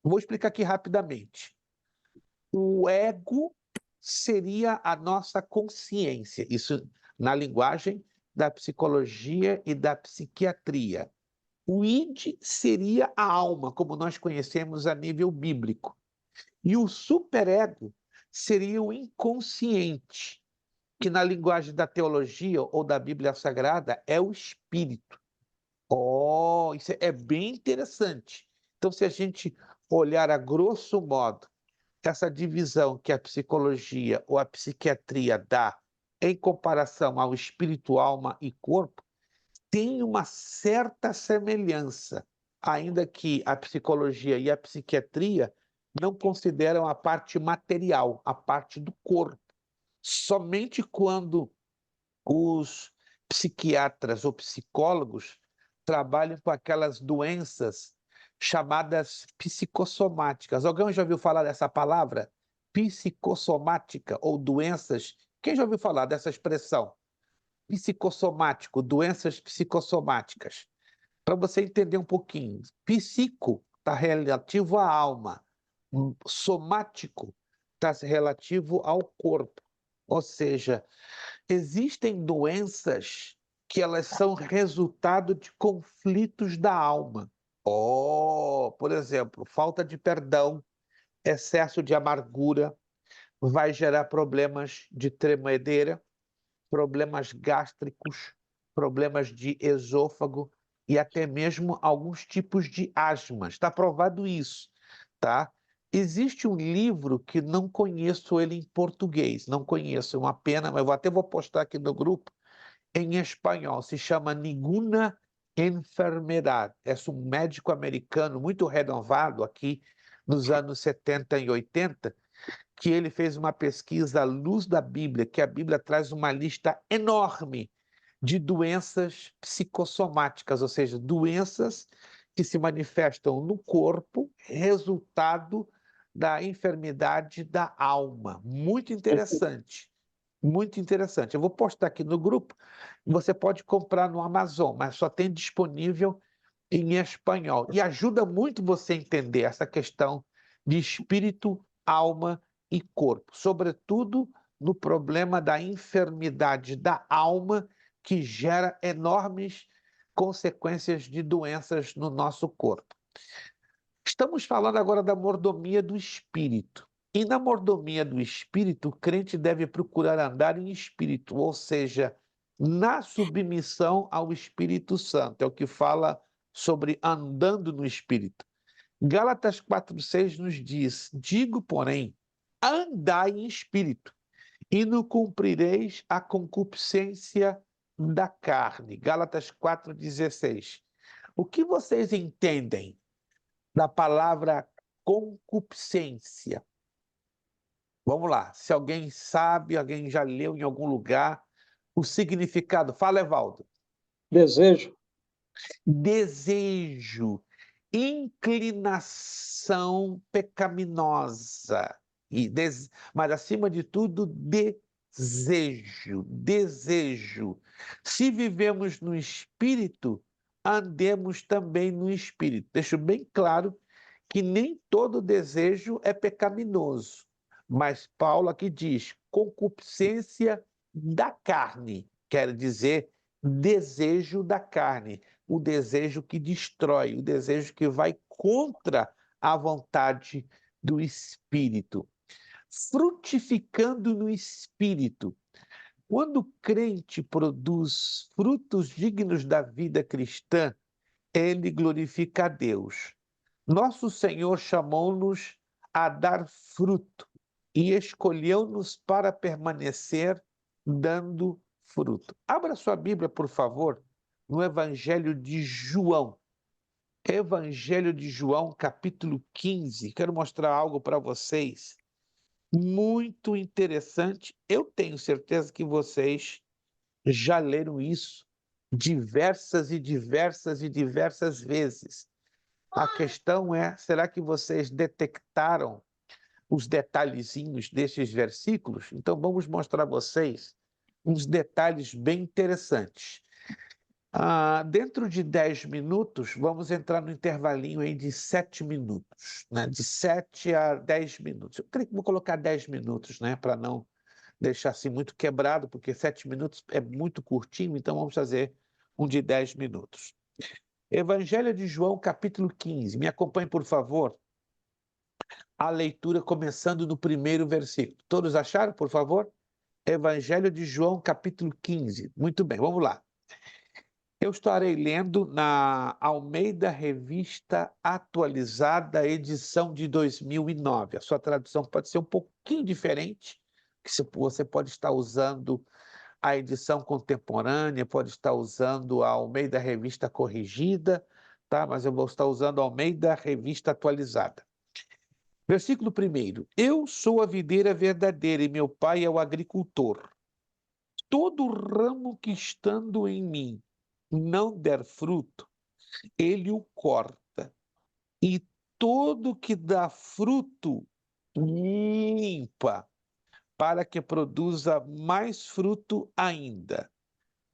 Vou explicar aqui rapidamente. O ego seria a nossa consciência, isso na linguagem da psicologia e da psiquiatria. O id seria a alma, como nós conhecemos a nível bíblico. E o superego seria o inconsciente, que na linguagem da teologia ou da Bíblia Sagrada é o espírito. Oh, isso é bem interessante. Então, se a gente olhar a grosso modo essa divisão que a psicologia ou a psiquiatria dá em comparação ao espírito, alma e corpo, tem uma certa semelhança, ainda que a psicologia e a psiquiatria não consideram a parte material, a parte do corpo. Somente quando os psiquiatras ou psicólogos trabalham com aquelas doenças chamadas psicossomáticas. Alguém já ouviu falar dessa palavra? Psicossomática ou doenças. Quem já ouviu falar dessa expressão? Psicossomático, doenças psicossomáticas. Para você entender um pouquinho, psico está relativo à alma, somático está relativo ao corpo. Ou seja, existem doenças que elas são resultado de conflitos da alma. Oh, por exemplo, falta de perdão, excesso de amargura, vai gerar problemas de tremedeira, problemas gástricos, problemas de esôfago e até mesmo alguns tipos de asma. Está provado isso, tá? Existe um livro que não conheço ele em português, não conheço, é uma pena, mas até vou postar aqui no grupo, em espanhol, se chama Ninguna Enfermedade. É um médico americano muito renovado aqui nos anos 70 e 80, que ele fez uma pesquisa à luz da Bíblia, que a Bíblia traz uma lista enorme de doenças psicossomáticas, ou seja, doenças que se manifestam no corpo, resultado da enfermidade da alma. Muito interessante, muito interessante. Eu vou postar aqui no grupo, você pode comprar no Amazon, mas só tem disponível em espanhol. E ajuda muito você a entender essa questão de espírito, alma e corpo, sobretudo no problema da enfermidade da alma, que gera enormes consequências de doenças no nosso corpo. Estamos falando agora da mordomia do espírito. E na mordomia do espírito, o crente deve procurar andar em espírito, ou seja, na submissão ao Espírito Santo. É o que fala sobre andando no espírito. Gálatas 4,6 nos diz: digo, porém, andai em espírito, e não cumprireis a concupiscência da carne. Gálatas 4,16. O que vocês entendem da palavra concupiscência? Vamos lá, se alguém sabe, alguém já leu em algum lugar o significado. Fala, Evaldo. Desejo. Desejo, inclinação pecaminosa, mas acima de tudo, desejo, desejo. Se vivemos no Espírito, andemos também no Espírito. Deixo bem claro que nem todo desejo é pecaminoso, mas Paulo aqui diz concupiscência da carne, quer dizer desejo da carne, o desejo que destrói, o desejo que vai contra a vontade do Espírito. Frutificando no Espírito. Quando o crente produz frutos dignos da vida cristã, ele glorifica a Deus. Nosso Senhor chamou-nos a dar fruto e escolheu-nos para permanecer dando fruto. Abra sua Bíblia, por favor, no Evangelho de João. Evangelho de João, capítulo 15. Quero mostrar algo para vocês muito interessante. Eu tenho certeza que vocês já leram isso diversas e diversas e diversas vezes. A questão é, será que vocês detectaram os detalhezinhos desses versículos? Então vamos mostrar a vocês uns detalhes bem interessantes. Dentro de 10 minutos, vamos entrar no intervalinho aí de 7 minutos, né? De 7 a 10 minutos. Eu creio que vou colocar 10 minutos, né? Para não deixar assim muito quebrado, porque 7 minutos é muito curtinho, então vamos fazer um de 10 minutos. Evangelho de João, capítulo 15. Me acompanhe, por favor, a leitura começando no primeiro versículo. Todos acharam, por favor? Evangelho de João, capítulo 15. Muito bem, vamos lá. Eu estarei lendo na Almeida Revista Atualizada, edição de 2009. A sua tradução pode ser um pouquinho diferente, que você pode estar usando a edição contemporânea, pode estar usando a Almeida Revista Corrigida, tá? Mas eu vou estar usando a Almeida Revista Atualizada. Versículo 1. Eu sou a videira verdadeira e meu pai é o agricultor. Todo ramo que estando em mim não der fruto, ele o corta. E todo que dá fruto, limpa, para que produza mais fruto ainda.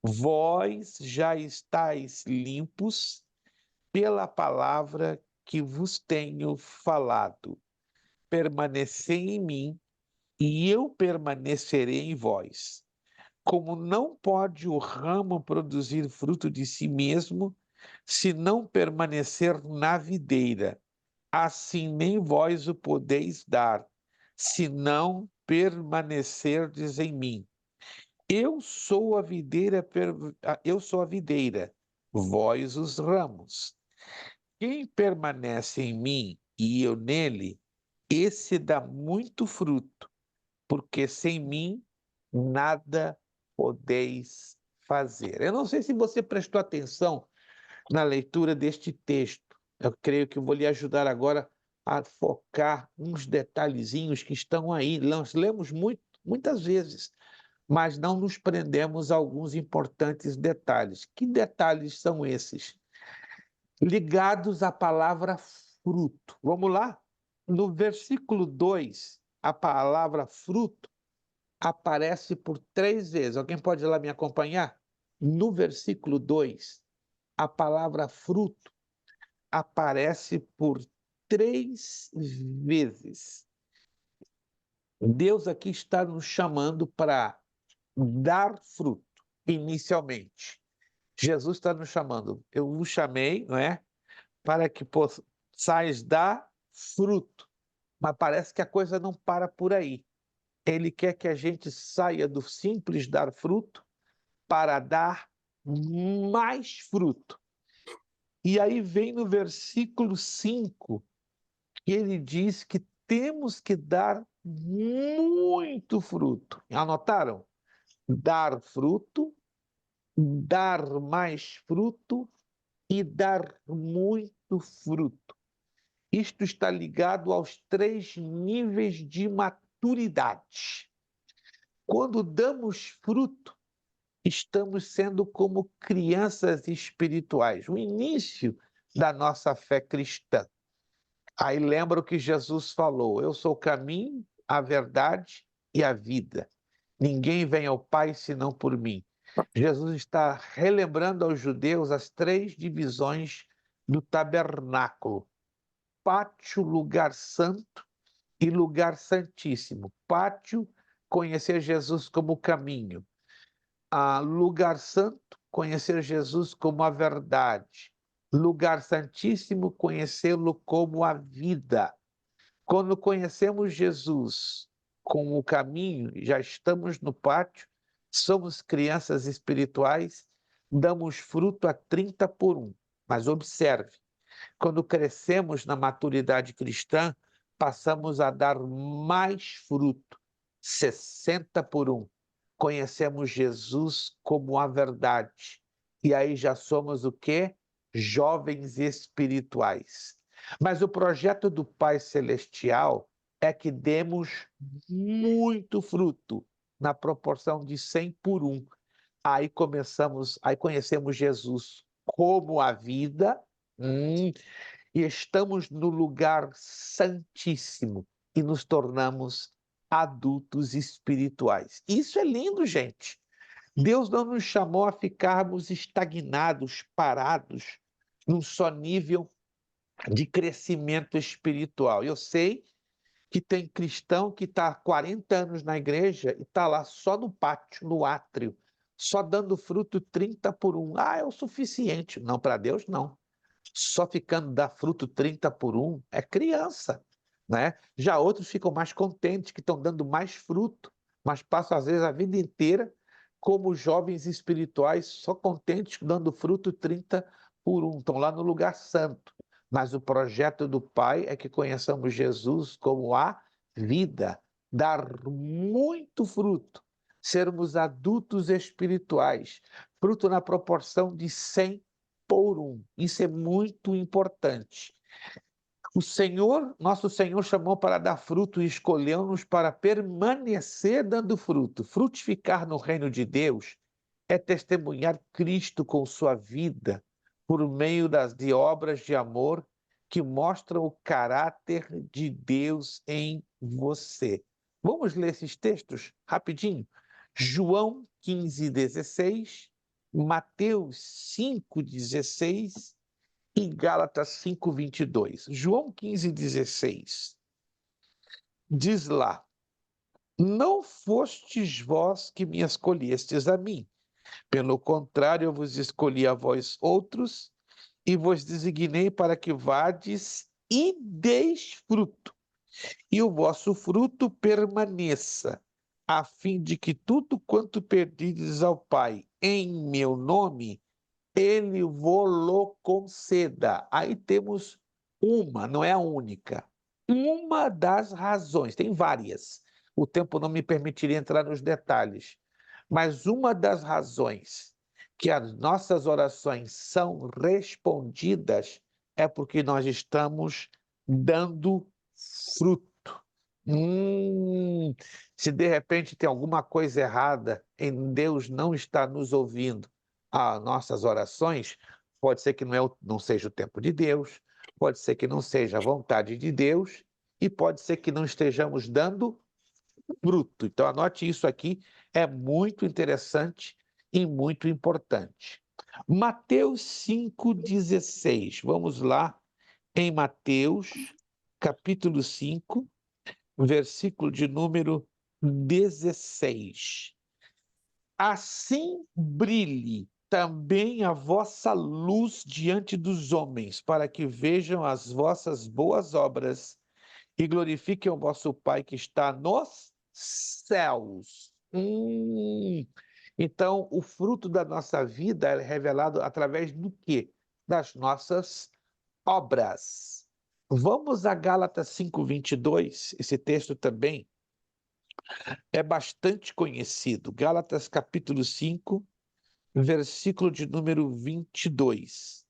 Vós já estáis limpos pela palavra que vos tenho falado. Permanecei em mim, e eu permanecerei em vós. Como não pode o ramo produzir fruto de si mesmo, se não permanecer na videira, assim nem vós o podeis dar, se não permanecerdes em mim. Eu sou a videira, vós os ramos. Quem permanece em mim e eu nele, esse dá muito fruto, porque sem mim nada podeis fazer. Eu não sei se você prestou atenção na leitura deste texto. Eu creio que eu vou lhe ajudar agora a focar uns detalhezinhos que estão aí. Nós lemos muitas vezes, mas não nos prendemos a alguns importantes detalhes. Que detalhes são esses? Ligados à palavra fruto. Vamos lá? No versículo 2, a palavra fruto aparece por 3 vezes. Alguém pode ir lá me acompanhar? No versículo 2, a palavra fruto aparece por 3 vezes. Deus aqui está nos chamando para dar fruto, inicialmente. Jesus está nos chamando. Eu vos chamei, não é? Para que possais dar fruto. Mas parece que a coisa não para por aí. Ele quer que a gente saia do simples dar fruto para dar mais fruto. E aí vem no versículo 5, que ele diz que temos que dar muito fruto. Anotaram? Dar fruto, dar mais fruto e dar muito fruto. Isto está ligado aos 3 níveis de maturidade. Quando damos fruto, estamos sendo como crianças espirituais, o início da nossa fé cristã. Aí lembra o que Jesus falou: eu sou o caminho, a verdade e a vida. Ninguém vem ao Pai senão por mim. Jesus está relembrando aos judeus as 3 divisões do tabernáculo: pátio, lugar santo e lugar santíssimo. Pátio, conhecer Jesus como o caminho. Lugar santo, conhecer Jesus como a verdade. Lugar santíssimo, conhecê-lo como a vida. Quando conhecemos Jesus como o caminho, já estamos no pátio, somos crianças espirituais, damos fruto a 30 por 1. Mas observe, quando crescemos na maturidade cristã, passamos a dar mais fruto, 60 por 1. Conhecemos Jesus como a verdade. E aí já somos o quê? Jovens espirituais. Mas o projeto do Pai Celestial é que demos muito fruto, na proporção de 100 por 1. Aí conhecemos Jesus como a vida, e estamos no lugar santíssimo e nos tornamos adultos espirituais. Isso é lindo, gente. Deus não nos chamou a ficarmos estagnados, parados, num só nível de crescimento espiritual. Eu sei que tem cristão que está há 40 anos na igreja e está lá só no pátio, no átrio, só dando fruto 30 por 1. É o suficiente. Não, para Deus não. só ficando dá fruto 30 por um, é criança, né? Já outros ficam mais contentes, que estão dando mais fruto, mas passam às vezes a vida inteira como jovens espirituais, só contentes dando fruto 30 por um, estão lá no lugar santo. Mas o projeto do Pai é que conheçamos Jesus como a vida, dar muito fruto, sermos adultos espirituais, fruto na proporção de 100 por um. Isso é muito importante. O Senhor, nosso Senhor, chamou para dar fruto e escolheu-nos para permanecer dando fruto. Frutificar no reino de Deus é testemunhar Cristo com sua vida por meio de obras de amor que mostram o caráter de Deus em você. Vamos ler esses textos rapidinho? João 15:16, Mateus 5:16 e Gálatas 5:22. João 15:16 diz lá: não fostes vós que me escolhestes a mim, pelo contrário, eu vos escolhi a vós outros e vos designei para que vades e deis fruto, e o vosso fruto permaneça, a fim de que tudo quanto perdides ao Pai em meu nome, ele vô-lo conceda. Aí temos uma, não é a única, uma das razões, tem várias. O tempo não me permitiria entrar nos detalhes, mas uma das razões que as nossas orações são respondidas é porque nós estamos dando fruto. Se de repente tem alguma coisa errada em Deus não está nos ouvindo as nossas orações, pode ser que não seja o tempo de Deus, pode ser que não seja a vontade de Deus e pode ser que não estejamos dando fruto. Então anote isso aqui, é muito interessante e muito importante. Mateus 5:16. Vamos lá em Mateus, capítulo 5, versículo de número 16. Assim brilhe também a vossa luz diante dos homens, para que vejam as vossas boas obras e glorifiquem o vosso Pai que está nos céus. Então, o fruto da nossa vida é revelado através do quê? Das nossas obras. Vamos a Gálatas 5:22. Esse texto também é bastante conhecido. Gálatas capítulo 5, versículo de número 22.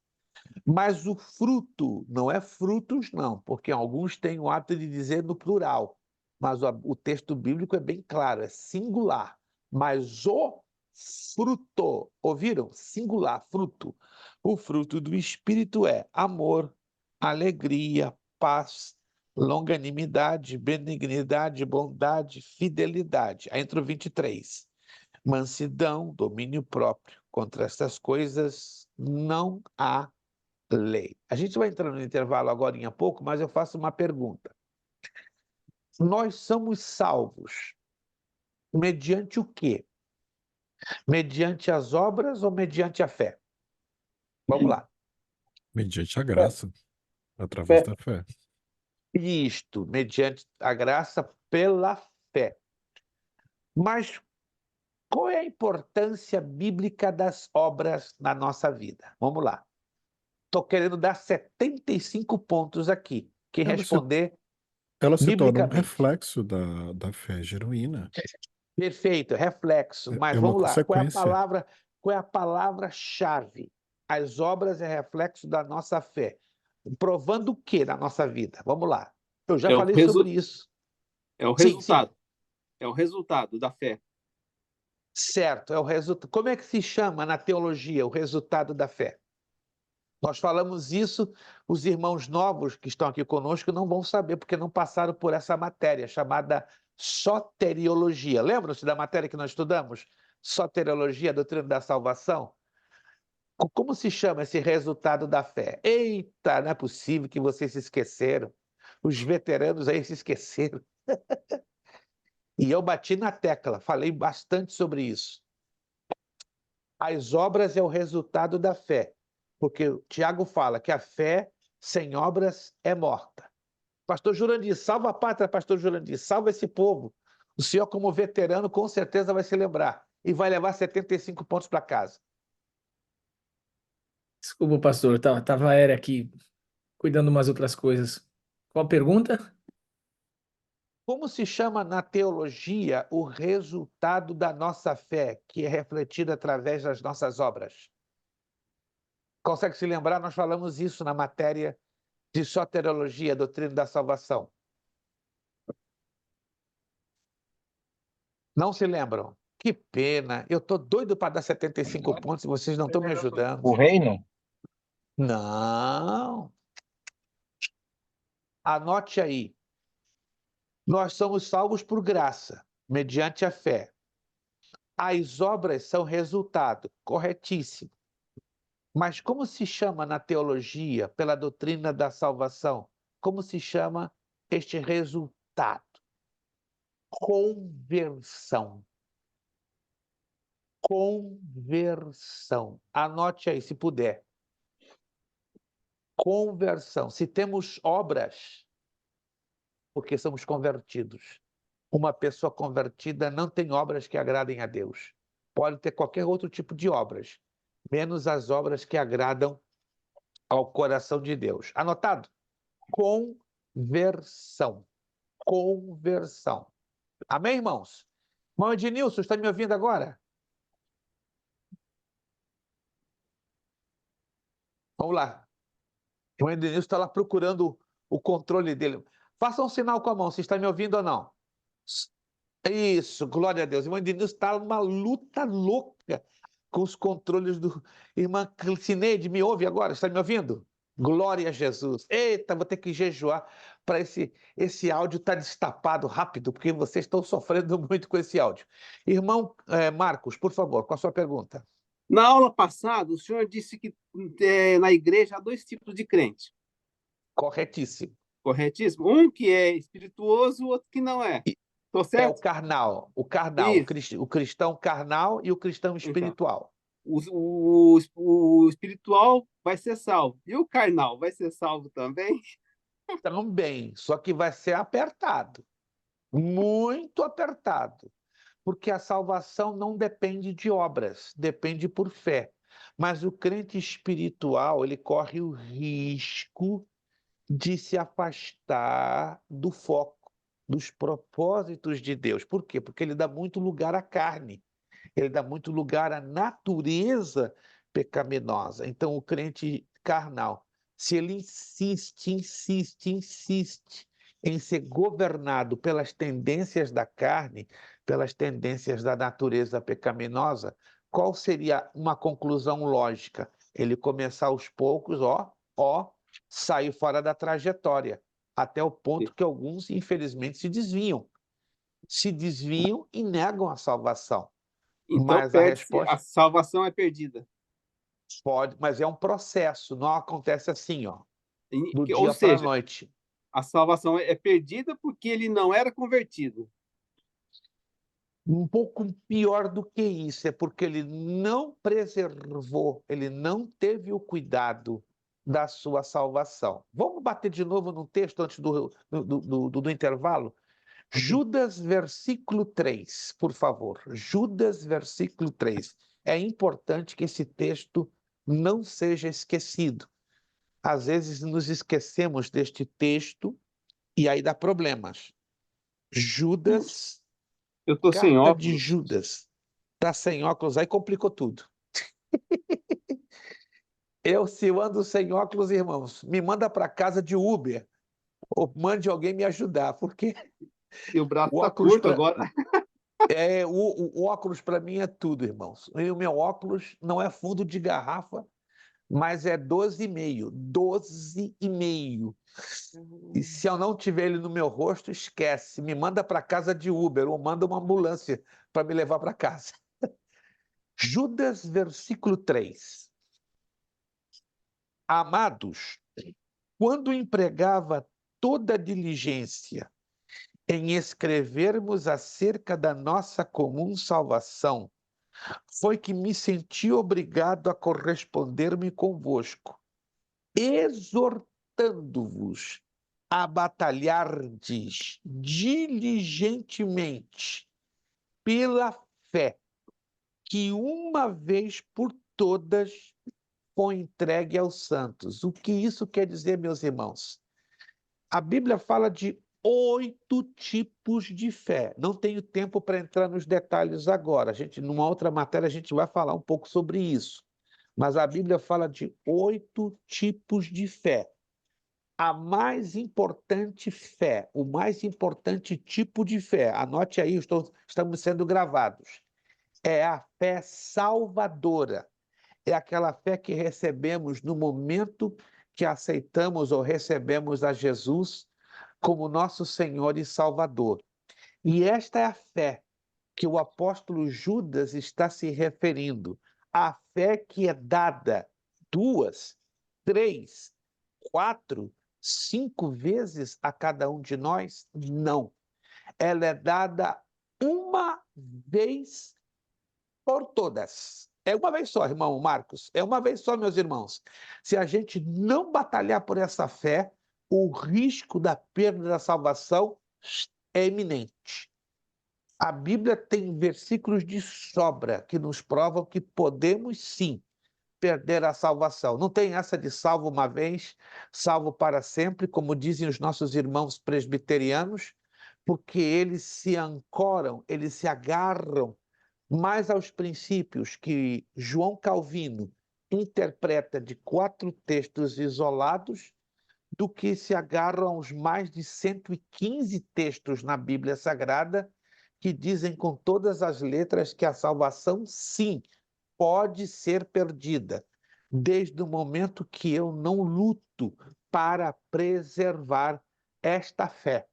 Mas o fruto, não é frutos não, porque alguns têm o hábito de dizer no plural, mas o texto bíblico é bem claro, é singular. Mas o fruto, ouviram? Singular, fruto. O fruto do Espírito é amor, alegria, paz, longanimidade, benignidade, bondade, fidelidade. Aí entra o 23. Mansidão, domínio próprio. Contra estas coisas não há lei. A gente vai entrar no intervalo agora em pouco, mas eu faço uma pergunta. Nós somos salvos mediante o quê? Mediante as obras ou mediante a fé? Vamos lá. Mediante a graça, através da fé. Isto, mediante a graça pela fé. Mas qual é a importância bíblica das obras na nossa vida? Vamos lá. Estou querendo dar 75 pontos aqui, que responder Ela se torna um biblicamente. reflexo da fé genuína. Perfeito, reflexo. Mas É uma vamos lá. consequência. Qual é a palavra-chave? As obras é reflexo da nossa fé. Provando o que na nossa vida? Vamos lá. Eu já É o falei sobre isso. É o Sim, resultado. É o resultado da fé. certo, é o resultado. Como é que se chama na teologia o resultado da fé? Nós falamos isso, os irmãos novos que estão aqui conosco não vão saber, porque não passaram por essa matéria chamada soteriologia. Lembram-se da matéria que nós estudamos? Soteriologia, a doutrina da salvação? Como se chama esse resultado da fé? Eita, não é possível que vocês se esqueceram. Os veteranos aí se esqueceram. E eu bati na tecla, falei bastante sobre isso. As obras é o resultado da fé. Porque o Tiago fala que a fé sem obras é morta. Pastor Jurandir, salva a pátria, pastor Jurandir, salva esse povo. O senhor, como veterano, com certeza vai se lembrar e vai levar 75 pontos para casa. Desculpa, pastor, tava aéreo aqui, cuidando de umas outras coisas. Qual a pergunta? Como se chama na teologia o resultado da nossa fé, que é refletido através das nossas obras? Consegue se lembrar? Nós falamos isso na matéria de soteriologia, doutrina da salvação. Não se lembram? Que pena. Eu estou doido para dar 75 pontos e vocês não estão me ajudando. O reino? Não. Anote aí. Nós somos salvos por graça, mediante a fé. As obras são resultado, corretíssimo. Mas como se chama na teologia, pela doutrina da salvação? Como se chama este resultado? Conversão. Conversão. Anote aí, se puder. Conversão. Se temos obras, porque somos convertidos. Uma pessoa convertida não tem obras que agradem a Deus. Pode ter qualquer outro tipo de obras, menos as obras que agradam ao coração de Deus. Anotado? Conversão. Conversão. Amém, irmãos? Irmão Ednilson, está me ouvindo agora? Vamos lá. O irmão Ednilson está lá procurando o controle dele. Faça um sinal com a mão, se está me ouvindo ou não. Isso, glória a Deus. O irmão Ednilson está numa luta louca com os controles do... Irmã Cineide, me ouve agora? Está me ouvindo? Glória a Jesus. Eita, vou ter que jejuar para esse áudio estar destapado rápido, porque vocês estão sofrendo muito com esse áudio. Irmão Marcos, por favor, com a sua pergunta. Na aula passada, o senhor disse que na igreja há dois tipos de crente. Corretíssimo. Corretíssimo? Um que é espirituoso, o outro que não é. Estou É certo? o carnal, Isso. o cristão carnal e o cristão Então, espiritual. o espiritual vai ser salvo. E o carnal vai ser salvo também? Também, só que vai ser apertado, muito apertado, porque a salvação não depende de obras, depende por fé. Mas o crente espiritual, ele corre o risco de se afastar do foco, dos propósitos de Deus. Por quê? Porque ele dá muito lugar à carne, ele dá muito lugar à natureza pecaminosa. Então, o crente carnal, se ele insiste em ser governado pelas tendências da carne, pelas tendências da natureza pecaminosa, qual seria uma conclusão lógica? Ele começar aos poucos, sair fora da trajetória, até o ponto que alguns, infelizmente, se desviam e negam a salvação. Então, Mas a resposta a salvação é perdida. pode, mas é um processo, não acontece assim, do Ou dia para a seja, noite. a salvação é perdida porque ele não era convertido. Um pouco pior do que isso, é porque ele não preservou, ele não teve o cuidado da sua salvação. Vamos bater de novo no texto antes do intervalo? Judas, versículo 3, por favor. Judas, versículo 3. É importante que esse texto não seja esquecido. Às vezes nos esquecemos deste texto e aí dá problemas. Judas, Eu estou sem carta óculos. de Judas. Está sem óculos, aí complicou tudo. Se eu ando sem óculos, irmãos, me manda para casa de Uber ou mande alguém me ajudar, porque E o braço o está óculos curto agora. o óculos para mim é tudo, irmãos. E o meu óculos não é fundo de garrafa, mas é 12,5. 12,5. E se eu não tiver ele no meu rosto, esquece. Me manda para casa de Uber ou manda uma ambulância para me levar para casa. Judas, versículo 3. Amados, quando empregava toda a diligência em escrevermos acerca da nossa comum salvação, foi que me senti obrigado a corresponder-me convosco, exortando-vos a batalhardes diligentemente pela fé que uma vez por todas foi entregue aos santos. O que isso quer dizer, meus irmãos? A Bíblia fala de 8 tipos de fé. Não tenho tempo para entrar nos detalhes agora. Numa outra matéria, a gente vai falar um pouco sobre isso. Mas a Bíblia fala de 8 tipos de fé. A mais importante fé, o mais importante tipo de fé, anote aí, estamos sendo gravados, é a fé salvadora. É aquela fé que recebemos no momento que aceitamos ou recebemos a Jesus como nosso Senhor e Salvador. E esta é a fé que o apóstolo Judas está se referindo. A fé que é dada 2, 3, 4, 5 vezes a cada um de nós? Não. Ela é dada uma vez por todas. É uma vez só, irmão Marcos. É uma vez só, meus irmãos. Se a gente não batalhar por essa fé, o risco da perda da salvação é iminente. A Bíblia tem versículos de sobra que nos provam que podemos sim perder a salvação. Não tem essa de salvo uma vez, salvo para sempre, como dizem os nossos irmãos presbiterianos, porque eles se ancoram, eles se agarram mais aos princípios que João Calvino interpreta de 4 textos isolados do que se agarram aos mais de 115 textos na Bíblia Sagrada que dizem com todas as letras que a salvação, sim, pode ser perdida, desde o momento que eu não luto para preservar esta fé,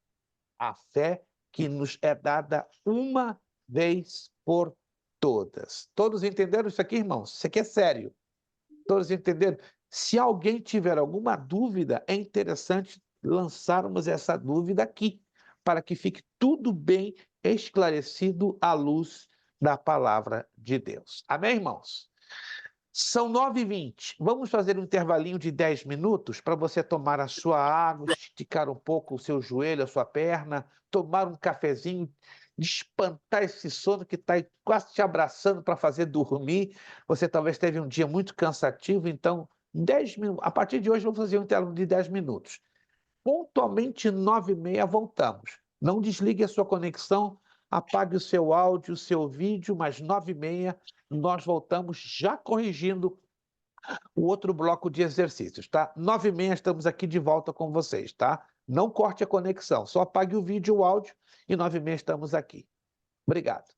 a fé que nos é dada uma vez por todas. Todos entenderam isso aqui, irmãos? Isso aqui é sério. Todos entenderam? Se alguém tiver alguma dúvida, é interessante lançarmos essa dúvida aqui, para que fique tudo bem esclarecido à luz da palavra de Deus. Amém, irmãos? São 9h20. Vamos fazer um intervalinho de 10 minutos para você tomar a sua água, esticar um pouco o seu joelho, a sua perna, tomar um cafezinho, espantar esse sono que está quase te abraçando para fazer dormir. Você talvez teve um dia muito cansativo, então 10 minutos. A partir de hoje, vamos fazer um intervalo de 10 minutos. Pontualmente 9h30 voltamos. Não desligue a sua conexão, apague o seu áudio, o seu vídeo, mas 9h30 nós voltamos já corrigindo o outro bloco de exercícios, tá? 9h30 estamos aqui de volta com vocês, tá? Não corte a conexão, só apague o vídeo e o áudio e 9h30 estamos aqui. Obrigado.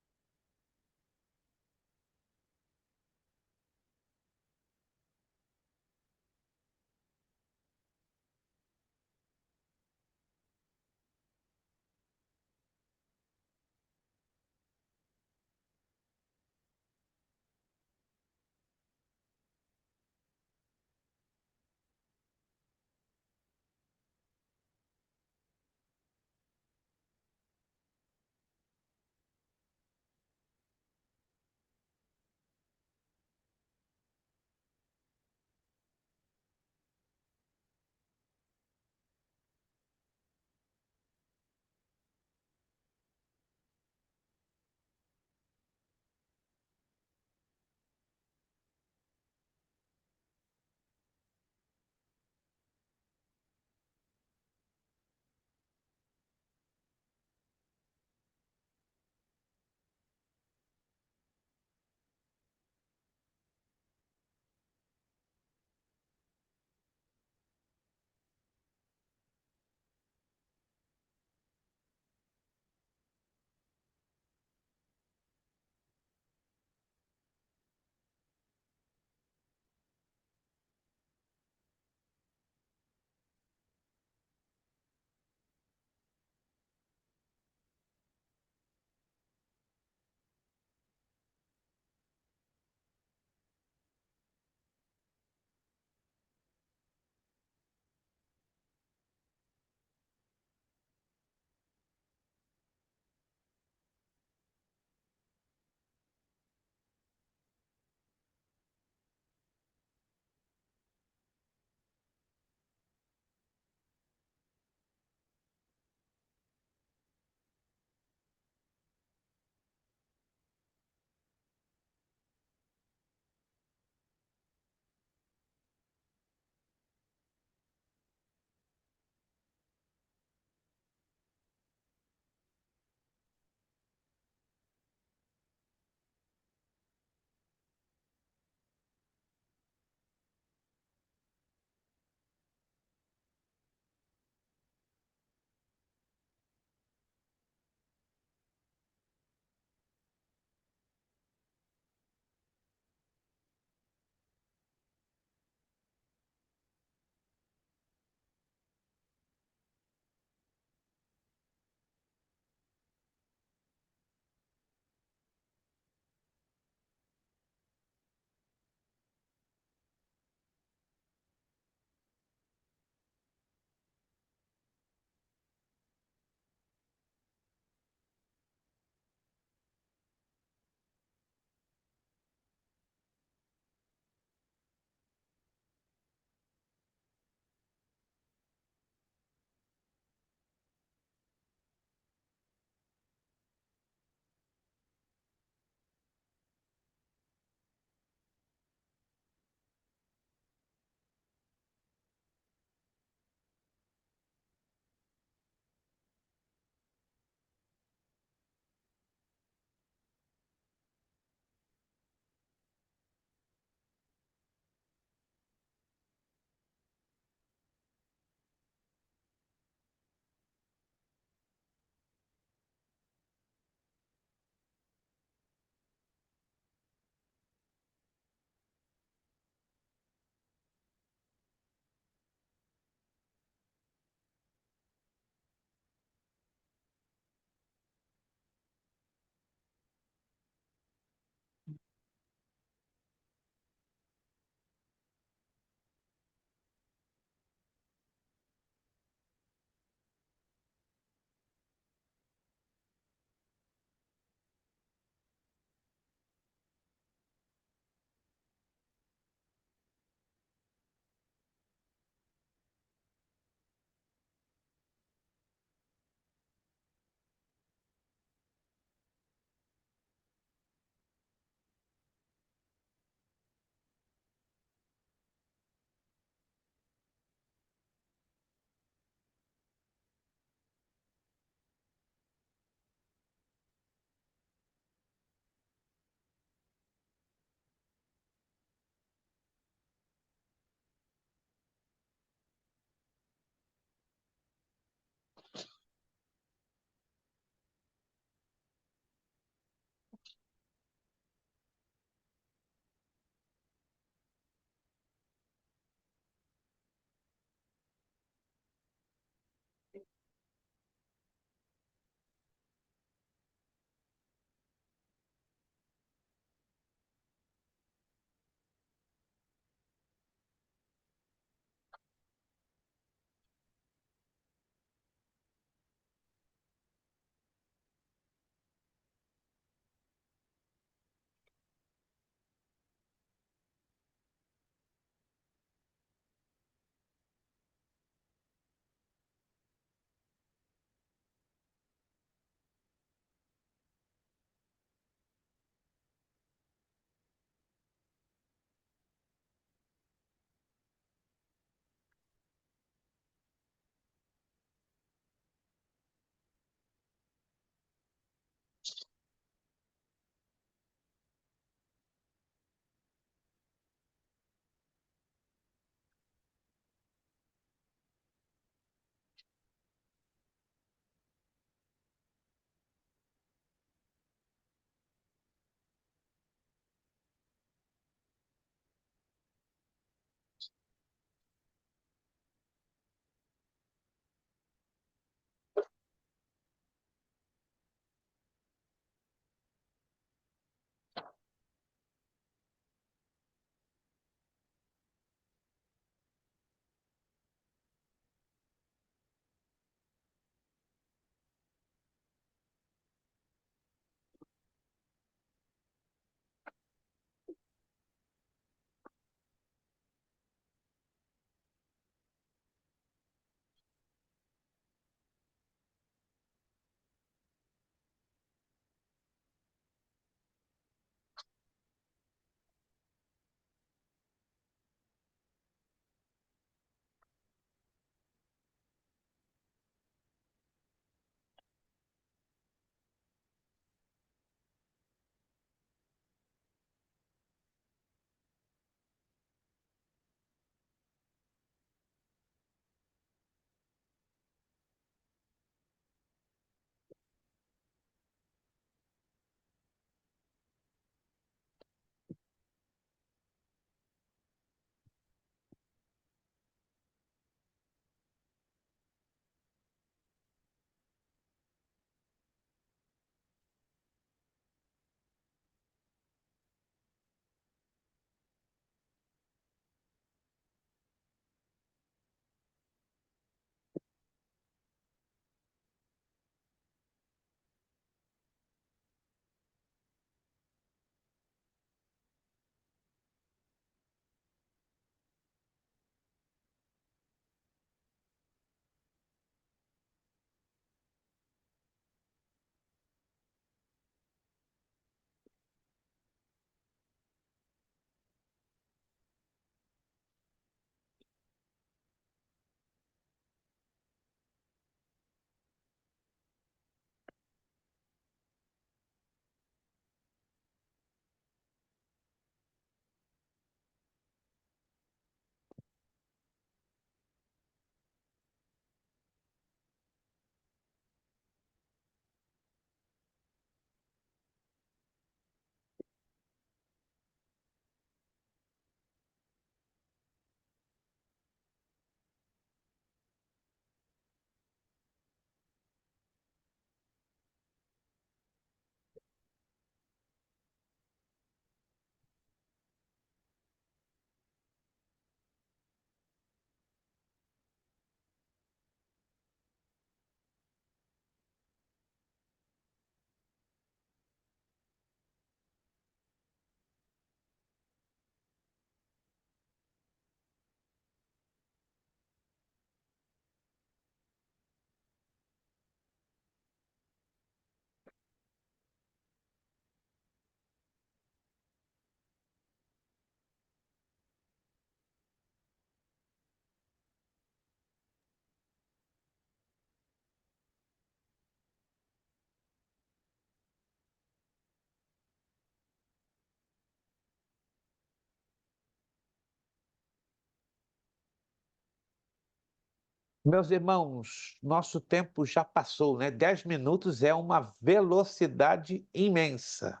Meus irmãos, nosso tempo já passou, né? 10 minutos é uma velocidade imensa.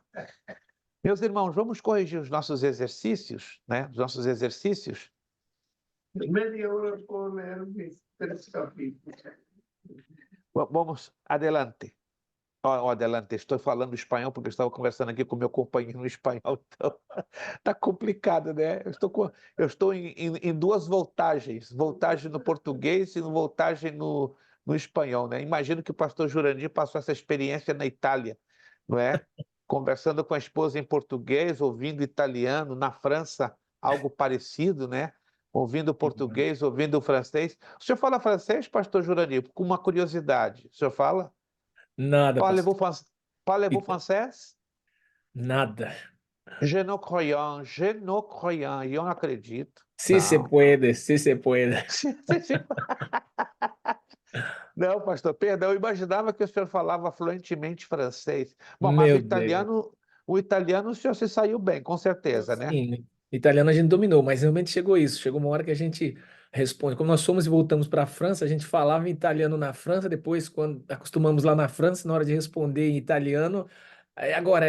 Meus irmãos, vamos corrigir os nossos exercícios, né? Os nossos exercícios. Media hora por leer mis 3 capítulos. Vamos, adelante. Adelante, estou falando espanhol porque eu estava conversando aqui com meu companheiro no espanhol, então tá complicado, né? Eu estou em duas voltagens, voltagem no português e voltagem no espanhol, né? Imagino que o pastor Jurandir passou essa experiência na Itália, não é? Conversando com a esposa em português, ouvindo italiano, na França, algo parecido, né? Ouvindo português, ouvindo francês. O senhor fala francês, pastor Jurandir? Com uma curiosidade. O senhor fala? Nada, Parlez-vous pastor. parlez-vous Ita- français? Nada. Je ne croyant, eu não acredito. Si se Não. puede, si se puede. Não, pastor, perdão, eu imaginava que o senhor falava fluentemente francês. Bom, mas Meu Deus. o italiano o senhor se saiu bem, com certeza, né? Sim, italiano a gente dominou, mas realmente chegou isso. Chegou uma hora que a gente responde. Como nós fomos e voltamos para a França, a gente falava em italiano na França, depois, quando acostumamos lá na França, na hora de responder em italiano, aí agora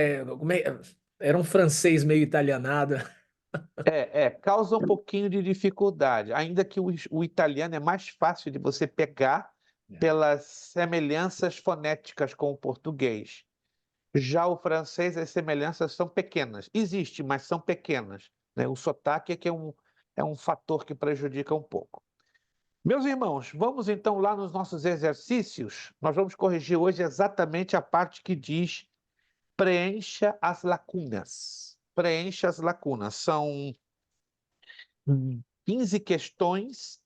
era um francês meio italianado. Causa um pouquinho de dificuldade, ainda que o italiano é mais fácil de você pegar pelas semelhanças fonéticas com o português. Já o francês, as semelhanças são pequenas. Existe, mas são pequenas, né? O sotaque é que é um fator que prejudica um pouco. Meus irmãos, vamos então lá nos nossos exercícios. Nós vamos corrigir hoje exatamente a parte que diz preencha as lacunas. Preencha as lacunas. São 15 questões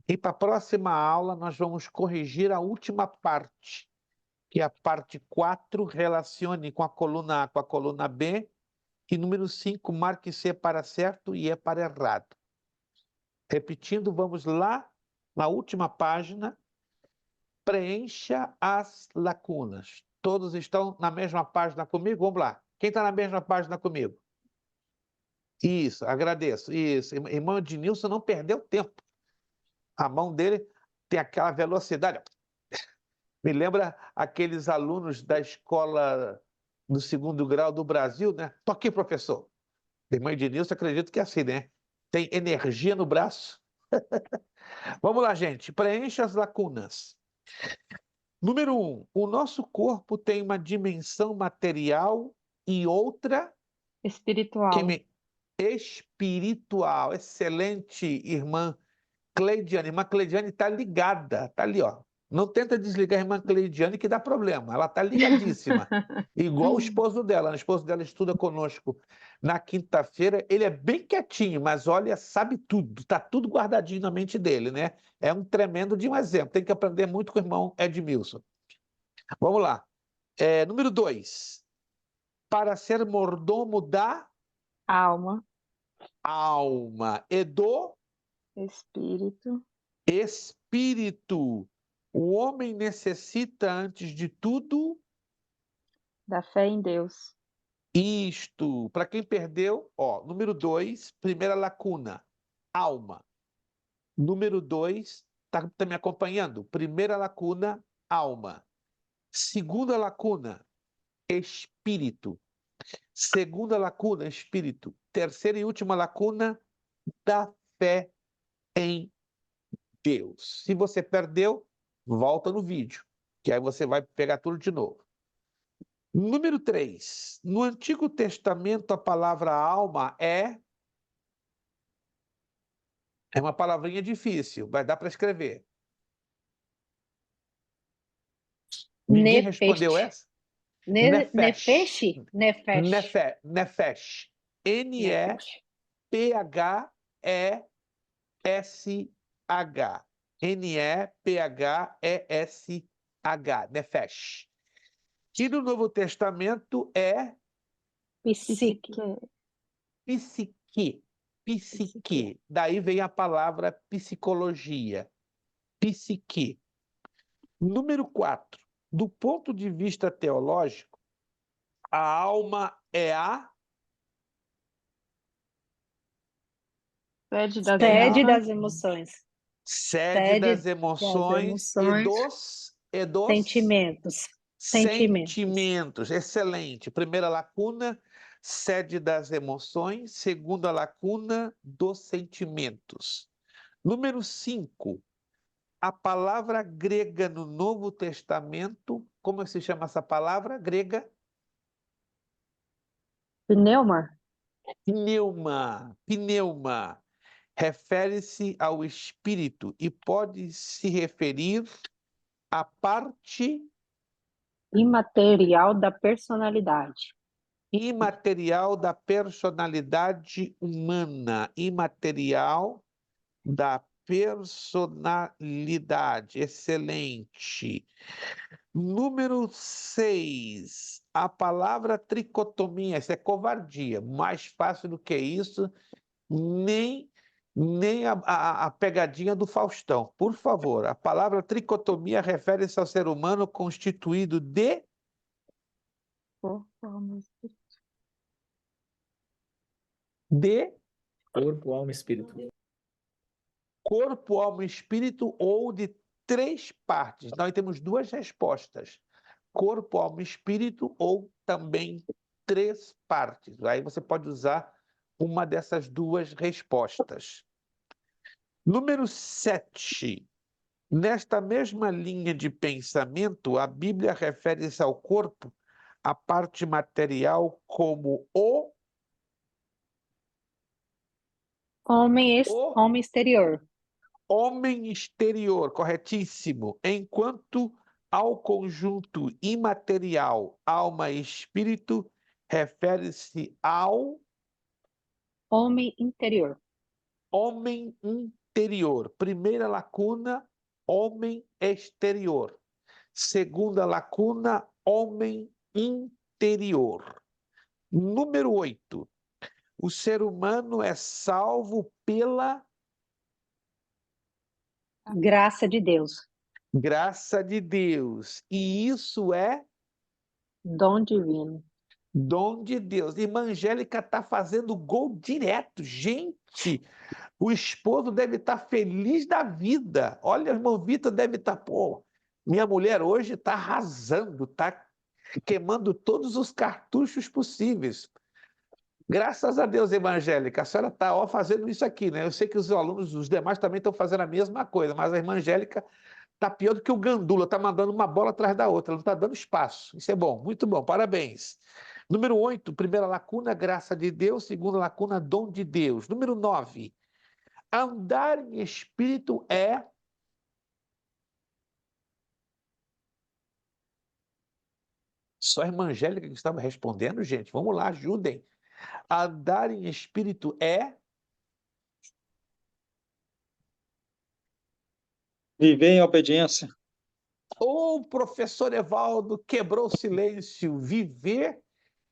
e para a próxima aula nós vamos corrigir a última parte, que é a parte 4, relacione com a coluna A com a coluna B, e número 5, marque C para certo e E para errado. Repetindo, vamos lá na última página, preencha as lacunas. Todos estão na mesma página comigo? Vamos lá. Quem está na mesma página comigo? Isso, agradeço. Isso, irmão Ednilson não perdeu tempo. A mão dele tem aquela velocidade. Me lembra aqueles alunos da escola do 2º grau do Brasil, né? Tô aqui, professor. Irmão Ednilson, acredito que é assim, né? Tem energia no braço. Vamos lá, gente. Preencha as lacunas. Número 1. O nosso corpo tem uma dimensão material e outra Espiritual. espiritual. Excelente, irmã Cleidiane. Irmã Cleidiane está ligada, está ali, ó. Não tenta desligar a irmã Cleidiane que dá problema. Ela está ligadíssima. Igual o esposo dela. O esposo dela estuda conosco na quinta-feira. Ele é bem quietinho, mas olha, sabe tudo. Está tudo guardadinho na mente dele, né? É um tremendo de um exemplo. Tem que aprender muito com o irmão Edmilson. Vamos lá. Número 2. Para ser mordomo da Alma. alma e do Espírito. espírito. O homem necessita, antes de tudo, Da fé em Deus. isto. Para quem perdeu, ó, número 2, primeira lacuna, alma. Número 2, tá me acompanhando? Primeira lacuna, alma. Segunda lacuna, espírito. Segunda lacuna, espírito. Terceira e última lacuna, da fé em Deus. Se você perdeu, volta no vídeo, que aí você vai pegar tudo de novo. Número 3. No Antigo Testamento, a palavra alma é uma palavrinha difícil, vai dar para escrever. Ninguém respondeu essa? Nefesh? Nefesh. Nefesh. Nefesh. N-E-P-H-E-S-H. N-E-P-H-E-S-H. Nefesh. E no Novo Testamento é Psique. psique. Psique. Daí vem a palavra psicologia. Psique. Número 4. Do ponto de vista teológico, a alma é a Sede das emoções. Sede das das emoções e emoções, dos sentimentos. sentimentos. Excelente. Primeira lacuna, sede das emoções. Segunda lacuna, dos sentimentos. Número 5. A palavra grega no Novo Testamento, como se chama essa palavra grega? Pneuma, Pneuma. Refere-se ao espírito e pode se referir à parte imaterial da personalidade. imaterial da personalidade humana. Imaterial da personalidade. Excelente. Número 6. A palavra tricotomia. Isso é covardia. Mais fácil do que isso, nem a pegadinha do Faustão. Por favor, a palavra tricotomia refere-se ao ser humano constituído de Corpo, alma e espírito. corpo, alma e espírito ou de 3 partes. Nós temos 2 respostas: corpo, alma e espírito ou também 3 partes. Aí você pode usar uma dessas 2 respostas. Número 7. Nesta mesma linha de pensamento, a Bíblia refere-se ao corpo, a parte material, como o Homem exterior. homem exterior, corretíssimo, enquanto ao conjunto imaterial, alma e espírito, refere-se ao Homem interior. homem interior. Primeira lacuna, homem exterior. Segunda lacuna, homem interior. Número 8. O ser humano é salvo pela Graça de Deus. graça de Deus. E isso é Dom divino. dom de Deus. Irmã Angélica está fazendo gol direto. Gente, o esposo deve estar feliz da vida. Olha, o irmão Vitor deve estar, pô, minha mulher hoje está arrasando, está queimando todos os cartuchos possíveis. Graças a Deus, evangélica, a senhora está fazendo isso aqui, né? Eu sei que os alunos, os demais também estão fazendo a mesma coisa, mas a irmã Angélica está pior do que o Gandula, está mandando uma bola atrás da outra, ela não está dando espaço. Isso é bom, muito bom, parabéns. Número 8, primeira lacuna, graça de Deus. Segunda lacuna, dom de Deus. Número 9, andar em espírito é só a irmã Angélica que estava respondendo, gente. Vamos lá, ajudem. Andar em espírito é Viver em obediência. o professor Evaldo quebrou o silêncio. Viver.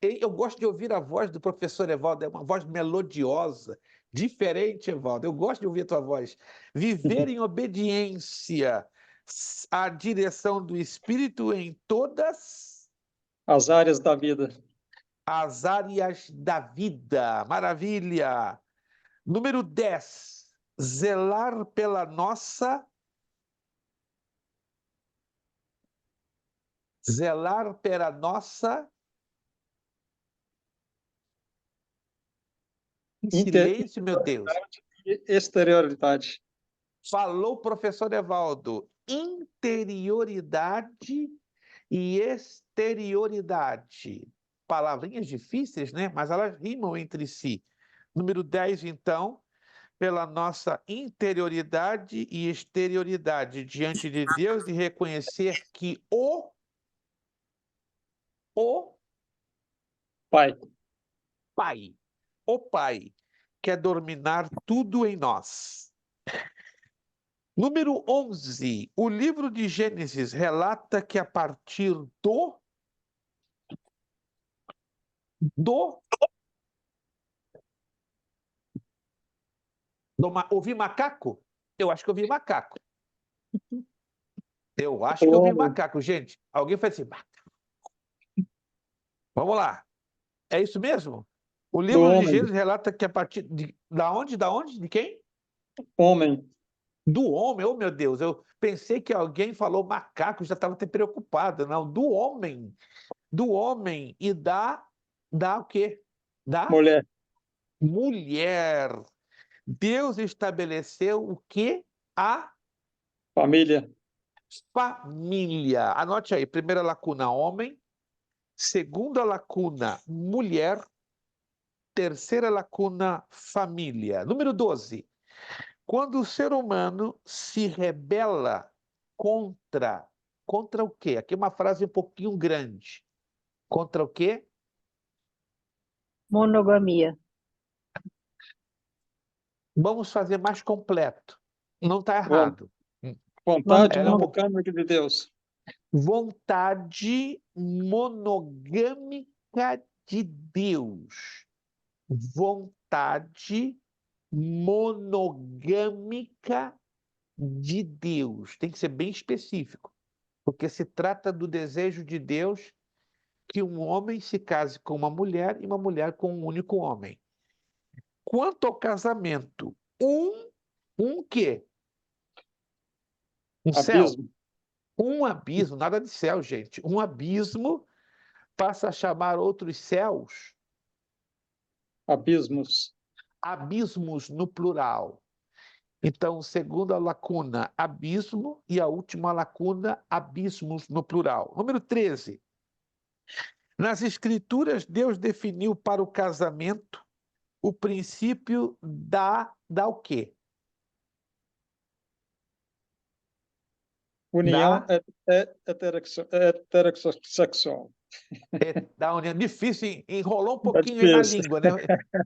Eu gosto de ouvir a voz do professor Evaldo, é uma voz melodiosa, diferente, Evaldo. Eu gosto de ouvir a tua voz. Viver em obediência à direção do Espírito em todas As áreas da vida. as áreas da vida. Maravilha! Número 10. Zelar pela nossa. Zelar pela nossa. Em silêncio, meu Deus. E exterioridade. Falou o professor Evaldo. Interioridade e exterioridade. Palavrinhas difíceis, né? Mas elas rimam entre si. Número 10, então, pela nossa interioridade e exterioridade diante de Deus e reconhecer que o Pai. Pai quer dominar tudo em nós. Número 11, o livro de Gênesis relata que a partir ouvi macaco? Eu acho que eu vi macaco. Eu acho que eu vi macaco, gente. Alguém faz assim, macaco. Vamos lá. É isso mesmo? O livro de homem. Gênesis relata que a partir de... Da onde? De quem? Homem. Do homem, oh meu Deus, eu pensei que alguém falou macaco, já estava até preocupado. Não, do homem e da o quê? Da Mulher. mulher. Deus estabeleceu o quê? A Família. família. Anote aí, primeira lacuna, homem. Segunda lacuna, mulher. Terceira lacuna, família. Número 12. Quando o ser humano se rebela contra o quê? Aqui é uma frase um pouquinho grande. Contra o quê? Monogamia. Vamos fazer mais completo. Não está Von- errado. Vontade É uma monogâmica de Deus. vontade monogâmica de Deus. Vontade monogâmica de Deus. Tem que ser bem específico, porque se trata do desejo de Deus que um homem se case com uma mulher e uma mulher com um único homem. Quanto ao casamento, um quê? Um céu? Abismo. Um abismo, nada de céu, gente. Um abismo passa a chamar outros céus Abismos. abismos no plural. Então, segunda lacuna, abismo, e a última lacuna, abismos no plural. Número 13. Nas Escrituras, Deus definiu para o casamento o princípio da o quê? União Da, heterossexual. da união. Difícil, hein? Enrolou um É pouquinho aí na difícil. língua, né?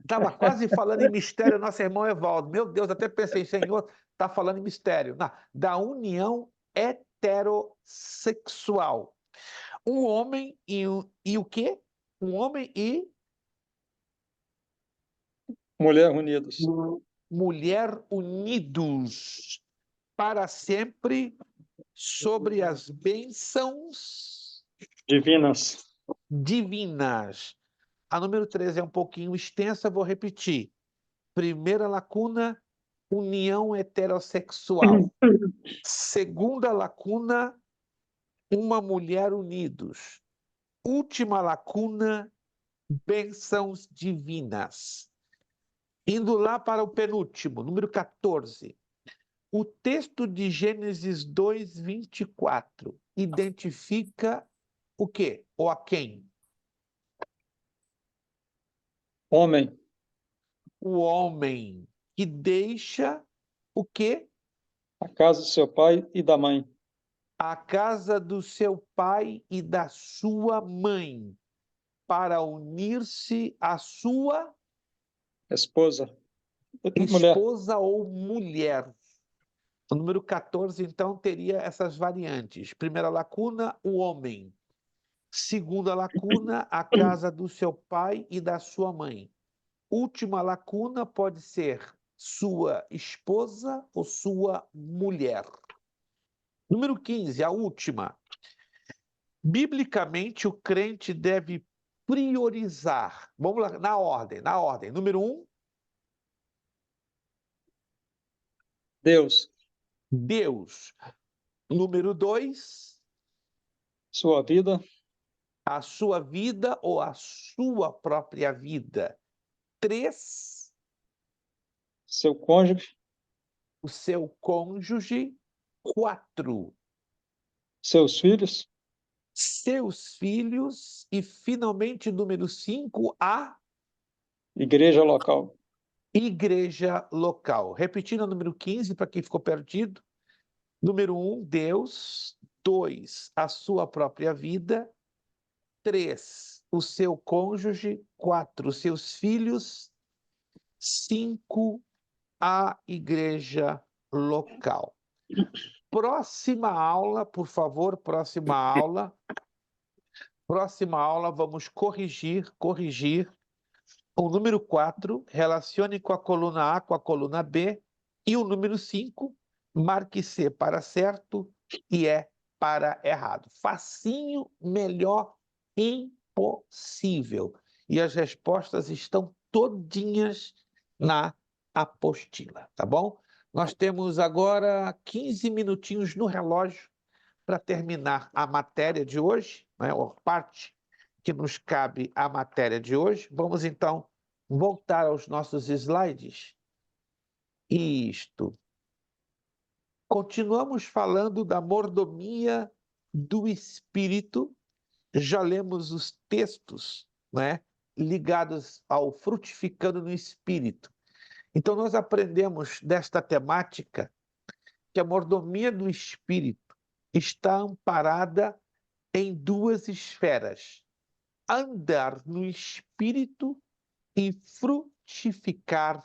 Estava quase falando em mistério, nosso irmão Evaldo. Meu Deus, até pensei, Senhor, está falando em mistério. Não, da união heterossexual. Um homem e o quê? Um homem e Mulher unidos. mulher unidos para sempre sobre as bênçãos Divinas. divinas. A número 13 é um pouquinho extensa, vou repetir. Primeira lacuna, união heterossexual. Segunda lacuna, uma mulher unidos. Última lacuna, bênçãos divinas. Indo lá para o penúltimo, número 14. O texto de Gênesis 2, 24 identifica o quê? Ou a quem? Homem. O homem que deixa o quê? A casa do seu pai e da mãe. A casa do seu pai e da sua mãe, para unir-se à sua Esposa. Mulher. esposa ou mulher. O número 14, então, teria essas variantes. Primeira lacuna, o homem. Segunda lacuna, a casa do seu pai e da sua mãe. Última lacuna pode ser sua esposa ou sua mulher. Número 15, a última. Biblicamente, o crente deve priorizar. Vamos lá, na ordem. Número 1, Deus. Deus. Número 2, Sua vida. a sua vida ou a sua própria vida. 3, Seu cônjuge. o seu cônjuge. 4, Seus filhos. seus filhos. E, finalmente, número 5, a Igreja local. igreja local. Repetindo o número 15, para quem ficou perdido. Número 1, Deus. 2, a sua própria vida. 3, o seu cônjuge. 4, seus filhos. 5, a igreja local. Próxima aula, por favor, próxima aula. Próxima aula, vamos corrigir. O número 4, relacione com a coluna A com a coluna B. E o número 5, marque C para certo e E para errado. Facinho, melhor, impossível. E as respostas estão todinhas na apostila, tá bom? Nós temos agora 15 minutinhos no relógio para terminar a matéria de hoje, né, a parte que nos cabe a matéria de hoje. Vamos então voltar aos nossos slides. Isto. Continuamos falando da mordomia do espírito. Já lemos os textos, né, ligados ao frutificando no espírito. Então nós aprendemos desta temática que a mordomia do espírito está amparada em duas esferas: andar no espírito e frutificar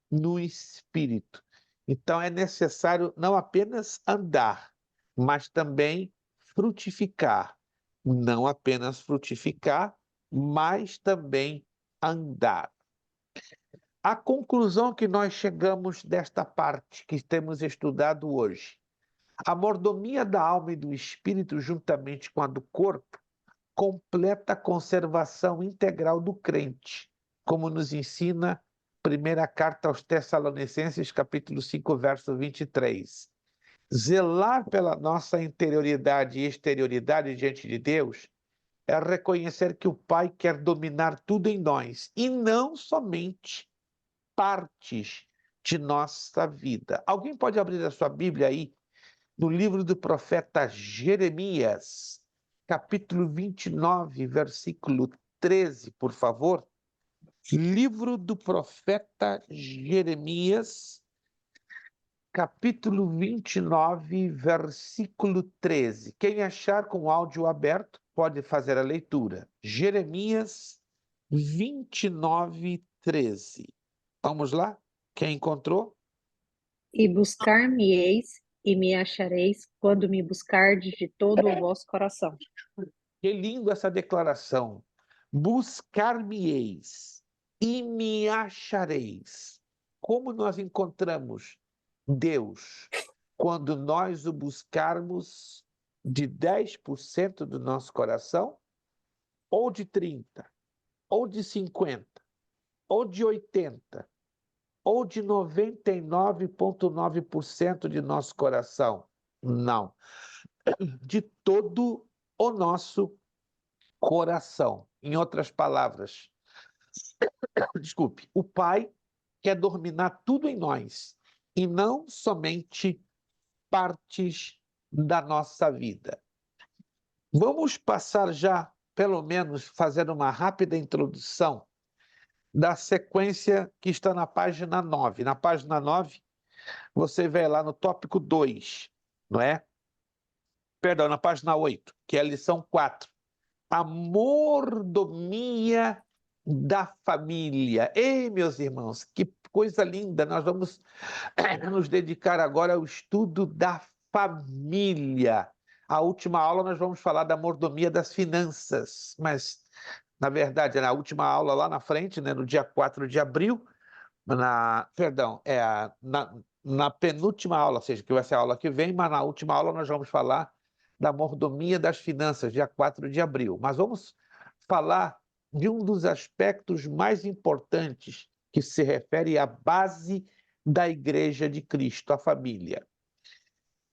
no espírito. Então é necessário não apenas andar, mas também frutificar. Não apenas frutificar, mas também andar. A conclusão que nós chegamos desta parte que temos estudado hoje: a mordomia da alma e do espírito, juntamente com a do corpo, completa a conservação integral do crente, como nos ensina a primeira carta aos Tessalonicenses, capítulo 5, verso 23. Zelar pela nossa interioridade e exterioridade diante de Deus é reconhecer que o Pai quer dominar tudo em nós, e não somente partes de nossa vida. Alguém pode abrir a sua Bíblia aí no livro do profeta Jeremias, capítulo 29, versículo 13, por favor. Livro do profeta Jeremias, capítulo 29, versículo 13. Quem achar com o áudio aberto pode fazer a leitura. Jeremias 29, 13. Vamos lá? Quem encontrou? E buscar-me-eis e me achareis quando me buscardes de todo o vosso coração. Que lindo essa declaração. Buscar-me-eis e me achareis. Como nós encontramos Deus? Quando nós o buscarmos de 10% do nosso coração, ou de 30%, ou de 50%, ou de 80%, ou de 99,9% de nosso coração? Não. De todo o nosso coração. Em outras palavras, desculpe, o Pai quer dominar tudo em nós e não somente partes da nossa vida. Vamos passar já, pelo menos, fazer uma rápida introdução da sequência que está na página 9. Na página 9, você vê lá no tópico 2, não é? Perdão, na página 8, que é a lição 4. A mordomia da família. Ei, meus irmãos, que coisa linda! Nós vamos nos dedicar agora ao estudo da família. A última aula nós vamos falar da mordomia das finanças, mas, na verdade, na última aula lá na frente, né, no dia 4 de abril, na penúltima aula, ou seja, que vai ser a aula que vem, mas na última aula nós vamos falar da mordomia das finanças, dia 4 de abril. Mas vamos falar de um dos aspectos mais importantes que se refere à base da Igreja de Cristo, a família.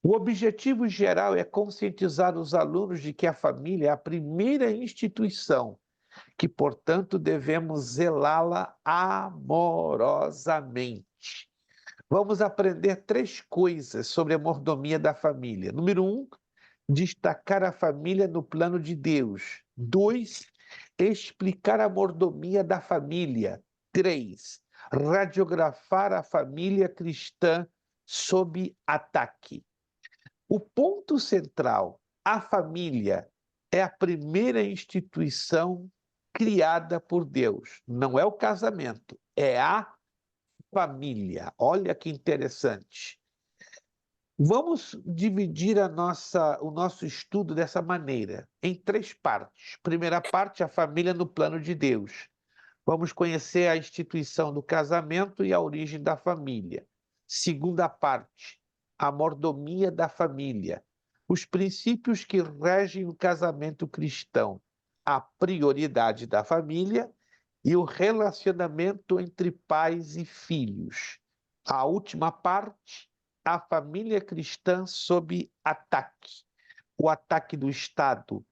O objetivo geral é conscientizar os alunos de que a família é a primeira instituição, que, portanto, devemos zelá-la amorosamente. Vamos aprender 3 coisas sobre a mordomia da família. Número 1, destacar a família no plano de Deus. 2, explicar a mordomia da família. 3, radiografar a família cristã sob ataque. O ponto central, a família, é a primeira instituição criada por Deus. Não é o casamento, é a família. Olha que interessante. Vamos dividir o nosso estudo dessa maneira, em 3 partes. Primeira parte, a família no plano de Deus. Vamos conhecer a instituição do casamento e a origem da família. Segunda parte, a mordomia da família. Os princípios que regem o casamento cristão, a prioridade da família e o relacionamento entre pais e filhos. A última parte, a família cristã sob ataque. O ataque do Estado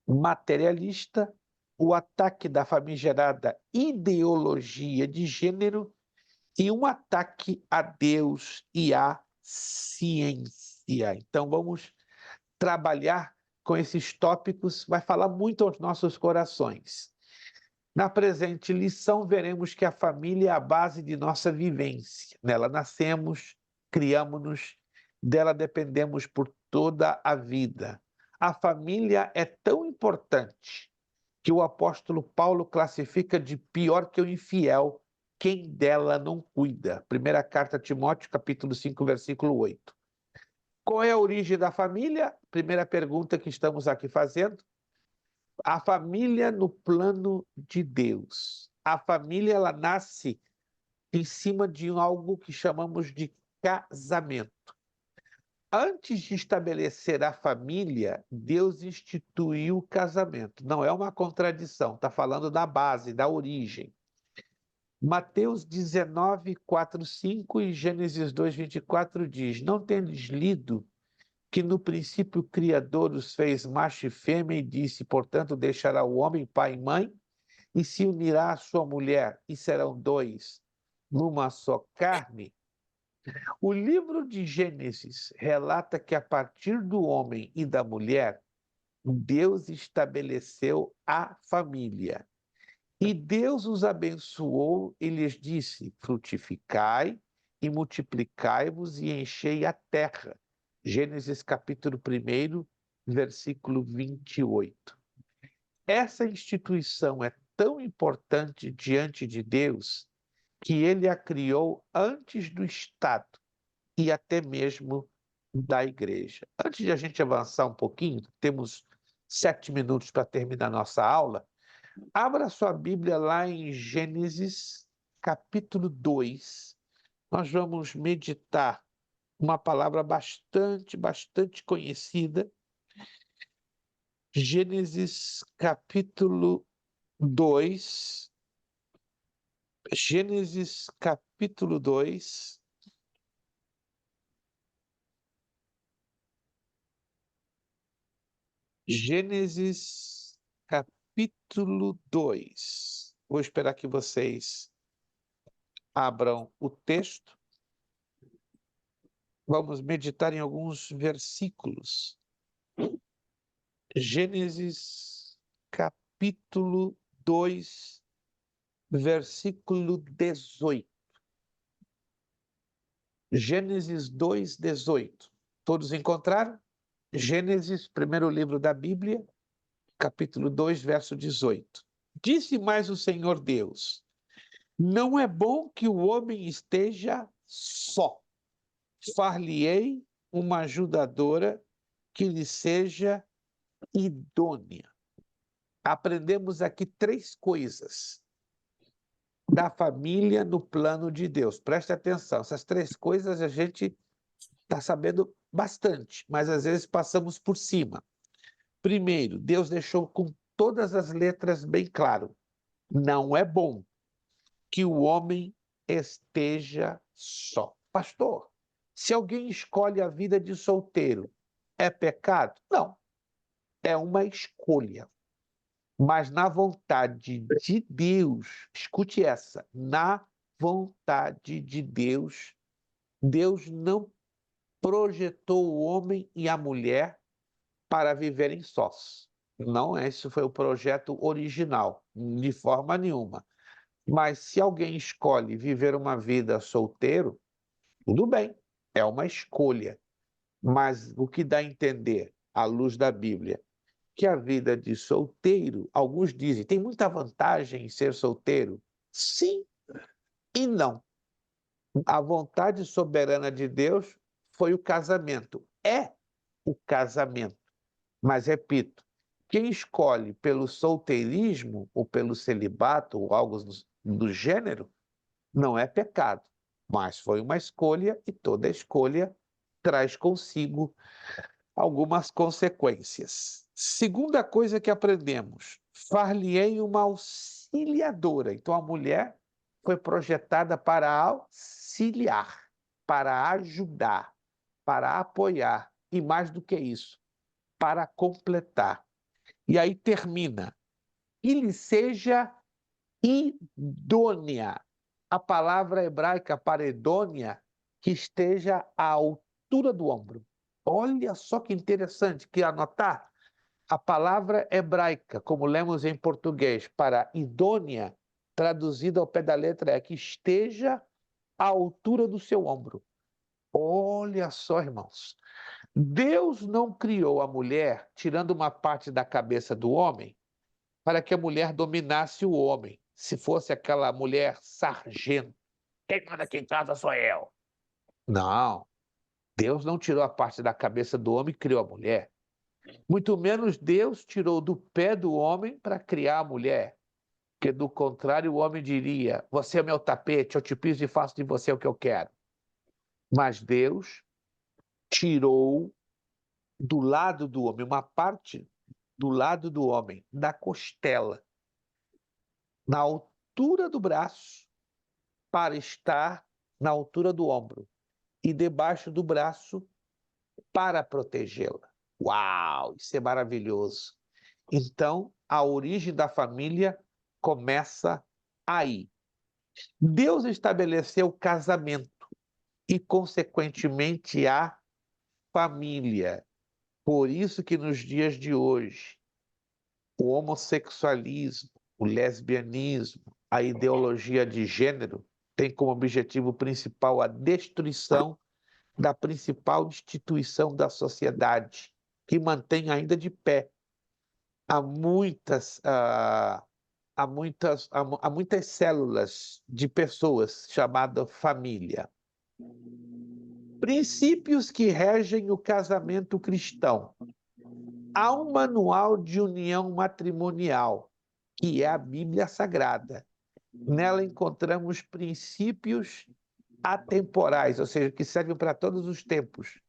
materialista, o ataque da famigerada ideologia de gênero e um ataque a Deus e à ciência. Então, vamos trabalhar com esses tópicos, vai falar muito aos nossos corações. Na presente lição, veremos que a família é a base de nossa vivência. Nela nascemos, criamos-nos, dela dependemos por toda a vida. A família é tão importante que o apóstolo Paulo classifica de pior que o infiel quem dela não cuida. Primeira carta a Timóteo, capítulo 5, versículo 8. Qual é a origem da família? Primeira pergunta que estamos aqui fazendo. A família no plano de Deus. A família, ela nasce em cima de algo que chamamos de casamento. Antes de estabelecer a família, Deus instituiu o casamento. Não é uma contradição, está falando da base, da origem. Mateus 19, 4, 5 e Gênesis 2, 24 diz: Não tendes lido que no princípio o Criador os fez macho e fêmea e disse, portanto, deixará o homem pai e mãe e se unirá à sua mulher e serão dois numa só carne? O livro de Gênesis relata que a partir do homem e da mulher, Deus estabeleceu a família. E Deus os abençoou e lhes disse, frutificai e multiplicai-vos e enchei a terra. Gênesis capítulo 1, versículo 28. Essa instituição é tão importante diante de Deus que ele a criou antes do Estado e até mesmo da igreja. Antes de a gente avançar um pouquinho, temos 7 minutos para terminar nossa aula, abra sua Bíblia lá em Gênesis capítulo 2. Nós vamos meditar uma palavra bastante conhecida. Gênesis capítulo 2. Gênesis capítulo 2. Gênesis capítulo 2. Vou esperar que vocês abram o texto. Vamos meditar em alguns versículos. Gênesis capítulo 2, versículo 18. Gênesis 2, 18. Todos encontraram? Gênesis, primeiro livro da Bíblia, capítulo 2, verso 18. Disse mais o Senhor Deus: Não é bom que o homem esteja só. Far-lhe-ei uma ajudadora que lhe seja idônea. Aprendemos aqui 3 coisas da família no plano de Deus. Preste atenção, essas 3 coisas a gente está sabendo bastante, mas às vezes passamos por cima. Primeiro, Deus deixou com todas as letras bem claro: não é bom que o homem esteja só. Pastor, se alguém escolhe a vida de solteiro, é pecado? Não, é uma escolha. Mas na vontade de Deus, escute essa, na vontade de Deus, Deus não projetou o homem e a mulher para viverem sós. Não, esse foi o projeto original, de forma nenhuma. Mas se alguém escolhe viver uma vida solteiro, tudo bem, é uma escolha. Mas o que dá a entender, à luz da Bíblia, que a vida de solteiro, alguns dizem, tem muita vantagem em ser solteiro? Sim e não. A vontade soberana de Deus foi o casamento, é o casamento. Mas, repito, quem escolhe pelo solteirismo ou pelo celibato ou algo do gênero, não é pecado, mas foi uma escolha e toda escolha traz consigo algumas consequências. Segunda coisa que aprendemos, far-lhe-ei uma auxiliadora. Então, a mulher foi projetada para auxiliar auxiliar, para ajudar, para apoiar e, mais do que isso, para completar. E aí termina. Que lhe seja idônea. A palavra hebraica para idônea, que esteja à altura do ombro. Olha só que interessante, que anotar. A palavra hebraica, como lemos em português, para idônea, traduzida ao pé da letra, é que esteja à altura do seu ombro. Olha só, irmãos. Deus não criou a mulher tirando uma parte da cabeça do homem para que a mulher dominasse o homem. Se fosse aquela mulher sargento, quem manda aqui em casa sou eu. Não, Deus não tirou a parte da cabeça do homem e criou a mulher. Muito menos Deus tirou do pé do homem para criar a mulher. Porque do contrário o homem diria, você é meu tapete, eu te piso e faço de você o que eu quero. Mas Deus tirou do lado do homem, uma parte do lado do homem, da costela, na altura do braço, para estar na altura do ombro, e debaixo do braço para protegê-la. Uau, isso é maravilhoso. Então, a origem da família começa aí. Deus estabeleceu o casamento e, consequentemente, a família. Por isso que nos dias de hoje, o homossexualismo, o lesbianismo, a ideologia de gênero tem como objetivo principal a destruição da principal instituição da sociedade, que mantém ainda de pé há muitas células de pessoas chamadas família. Princípios que regem o casamento cristão. Há um manual de união matrimonial, que é a Bíblia Sagrada. Nela encontramos princípios atemporais, ou seja, que servem para todos os tempos,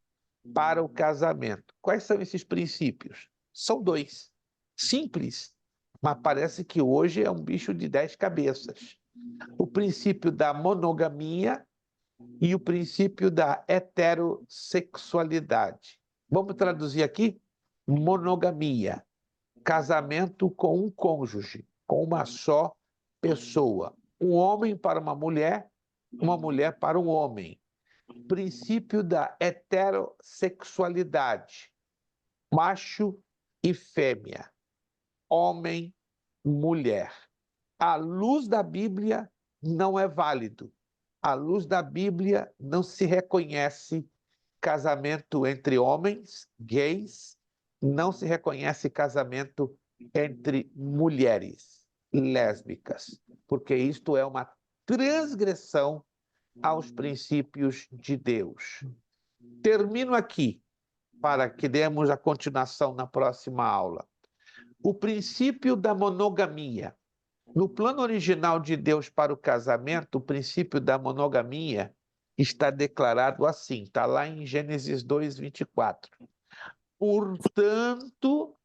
para o casamento. Quais são esses princípios? São 2. Simples, mas parece que hoje é um bicho de 10 cabeças. O princípio da monogamia e o princípio da heterossexualidade. Vamos traduzir aqui? Monogamia, casamento com um cônjuge, com uma só pessoa. Um homem para uma mulher para um homem. Princípio da heterossexualidade, macho e fêmea, homem, mulher. À luz da Bíblia, não é válido. À luz da Bíblia, não se reconhece casamento entre homens, gays, não se reconhece casamento entre mulheres lésbicas, porque isto é uma transgressão aos princípios de Deus. Termino aqui, para que demos a continuação na próxima aula. O princípio da monogamia. No plano original de Deus para o casamento, o princípio da monogamia está declarado assim, está lá em Gênesis 2:24. Portanto,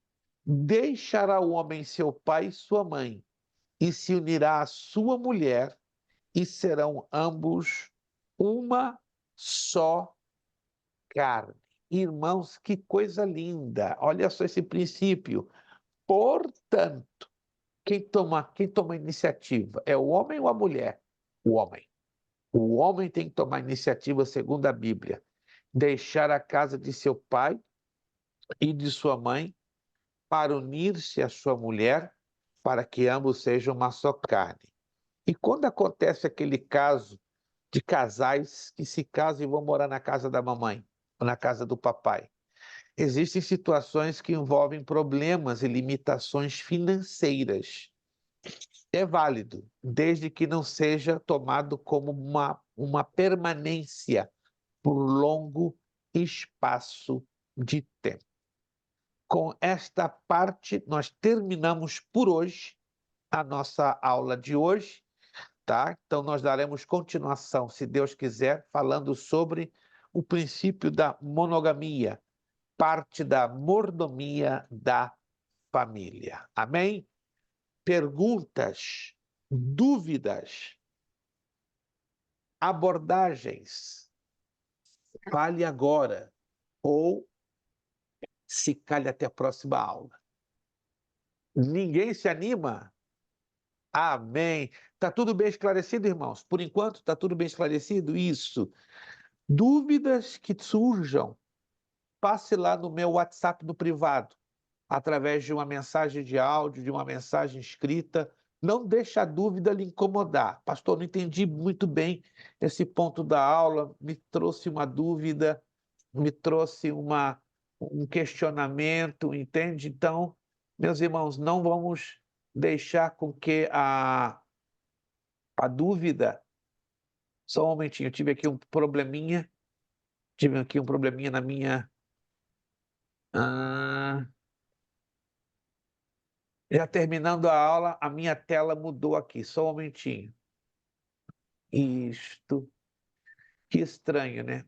deixará o homem seu pai e sua mãe, e se unirá à sua mulher, e serão ambos uma só carne. Irmãos, que coisa linda! Olha só esse princípio. Portanto, quem toma a iniciativa? É o homem ou a mulher? O homem. O homem tem que tomar a iniciativa segundo a Bíblia. Deixar a casa de seu pai e de sua mãe para unir-se à sua mulher, para que ambos sejam uma só carne. E quando acontece aquele caso de casais que se casam e vão morar na casa da mamãe ou na casa do papai, existem situações que envolvem problemas e limitações financeiras. É válido, desde que não seja tomado como uma permanência por longo espaço de tempo. Com esta parte, nós terminamos por hoje a nossa aula de hoje, tá? Então, nós daremos continuação, se Deus quiser, falando sobre o princípio da monogamia, parte da mordomia da família. Amém? Perguntas, dúvidas? abordagens. Fale agora ou se calhe até a próxima aula. Ninguém se anima? Amém. Está tudo bem esclarecido, irmãos? Por enquanto, está tudo bem esclarecido? Isso. Dúvidas que surjam, passe lá no meu WhatsApp no privado, através de uma mensagem de áudio, de uma mensagem escrita. Não deixe a dúvida lhe incomodar. Pastor, não entendi muito bem esse ponto da aula, me trouxe uma dúvida, me trouxe um questionamento, entende? Então, meus irmãos, não vamos deixar com que a dúvida... Só um momentinho, eu tive aqui um probleminha na minha... Já terminando a aula, a minha tela mudou aqui, só um momentinho. Isto, que estranho, né?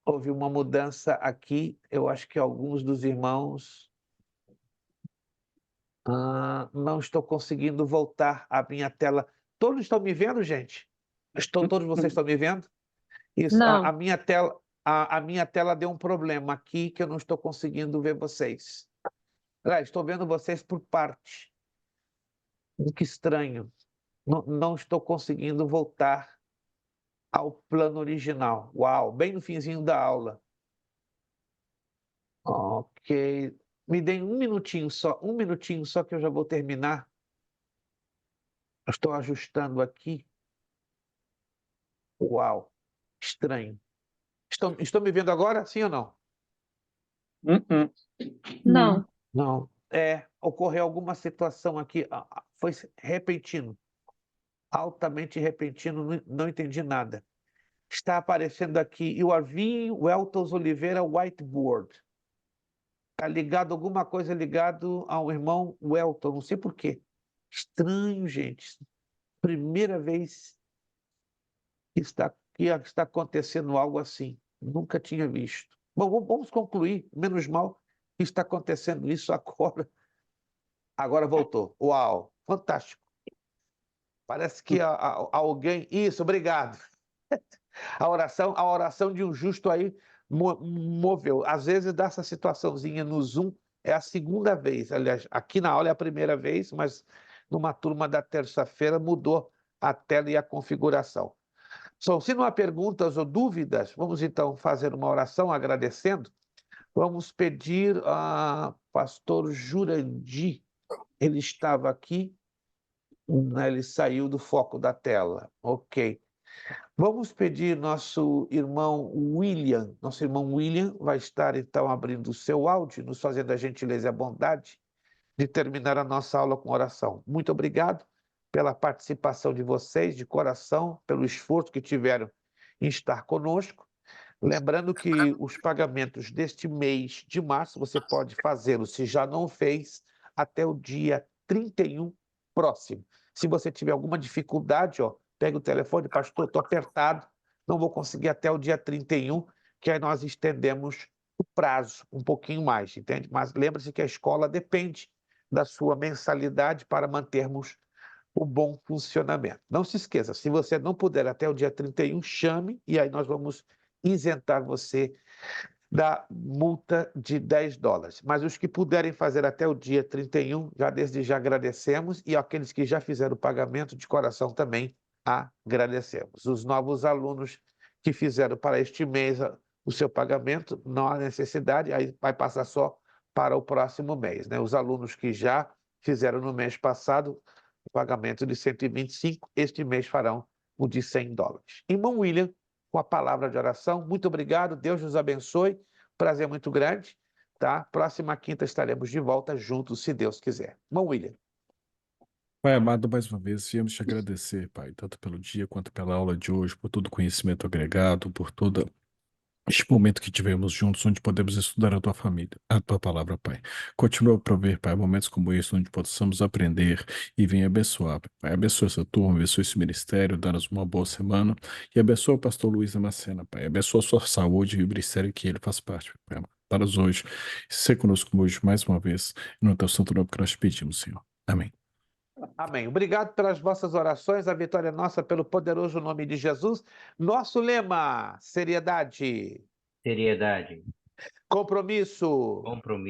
Houve uma mudança aqui, eu acho que alguns dos irmãos... não estou conseguindo voltar a minha tela. Todos estão me vendo, gente? Todos vocês estão me vendo? Isso, Não. a minha tela, a minha tela deu um problema aqui que eu não estou conseguindo ver vocês. Estou vendo vocês por parte. Que estranho. Não estou conseguindo voltar ao plano original. Uau, bem no finzinho da aula. Ok. Me deem um minutinho só que eu já vou terminar. Eu estou ajustando aqui. Uau, estranho. Estão me vendo agora, sim ou não? Não. Não. Ocorreu alguma situação aqui, foi repentino, altamente repentino, não entendi nada. Está aparecendo aqui, Iorvin Weltons Oliveira Whiteboard. Está ligado, alguma coisa ligado ao irmão Welton, não sei por quê. Estranho, gente. Primeira vez que está acontecendo algo assim. Nunca tinha visto. Bom, vamos concluir. Menos mal que está acontecendo isso agora. Agora voltou. Uau, fantástico. Parece que alguém... Isso, obrigado. A oração de um justo aí moveu. Às vezes, dessa situaçãozinha no Zoom, é a segunda vez. Aliás, aqui na aula é a primeira vez, mas numa turma da terça-feira mudou a tela e a configuração. Se não há perguntas ou dúvidas, vamos então fazer uma oração agradecendo. Vamos pedir a pastor Jurandir. Ele estava aqui, né, ele saiu do foco da tela. Ok. Vamos pedir nosso irmão William. Nosso irmão William vai estar, então, abrindo o seu áudio, nos fazendo a gentileza e a bondade de terminar a nossa aula com oração. Muito obrigado pela participação de vocês, de coração, pelo esforço que tiveram em estar conosco. Lembrando que os pagamentos deste mês de março, você pode fazê-los, se já não fez, até o dia 31 próximo. Se você tiver alguma dificuldade, pega o telefone, pastor, estou apertado, não vou conseguir até o dia 31, que aí nós estendemos o prazo um pouquinho mais, entende? Mas lembre-se que a escola depende da sua mensalidade para mantermos o bom funcionamento. Não se esqueça, se você não puder até o dia 31, chame e aí nós vamos isentar você da multa de $10. Mas os que puderem fazer até o dia 31, desde já agradecemos, e aqueles que já fizeram o pagamento de coração também agradecemos. Os novos alunos que fizeram para este mês o seu pagamento, não há necessidade, aí vai passar só para o próximo mês, né? Os alunos que já fizeram no mês passado o pagamento de 125, este mês farão o de $100. Irmão William, com a palavra de oração, muito obrigado, Deus nos abençoe, prazer muito grande, tá? Próxima quinta estaremos de volta juntos, se Deus quiser. Irmão William. Pai amado, mais uma vez, viemos te agradecer, Pai, tanto pelo dia quanto pela aula de hoje, por todo o conhecimento agregado, por todo este momento que tivemos juntos, onde podemos estudar a tua família, a tua palavra, Pai. Continua a prover, Pai, momentos como esse, onde possamos aprender e venha abençoar, Pai. Abençoa essa turma, abençoa esse ministério, dá-nos uma boa semana e abençoa o pastor Luiz Damasceno, Pai. Abençoa a sua saúde e o ministério que ele faz parte, Pai. Para nós hoje, ser conosco hoje mais uma vez, e no teu santo nome que nós te pedimos, Senhor. Amém. Amém. Obrigado pelas vossas orações. A vitória é nossa pelo poderoso nome de Jesus. Nosso lema: seriedade, Seriedade, compromisso, Isso.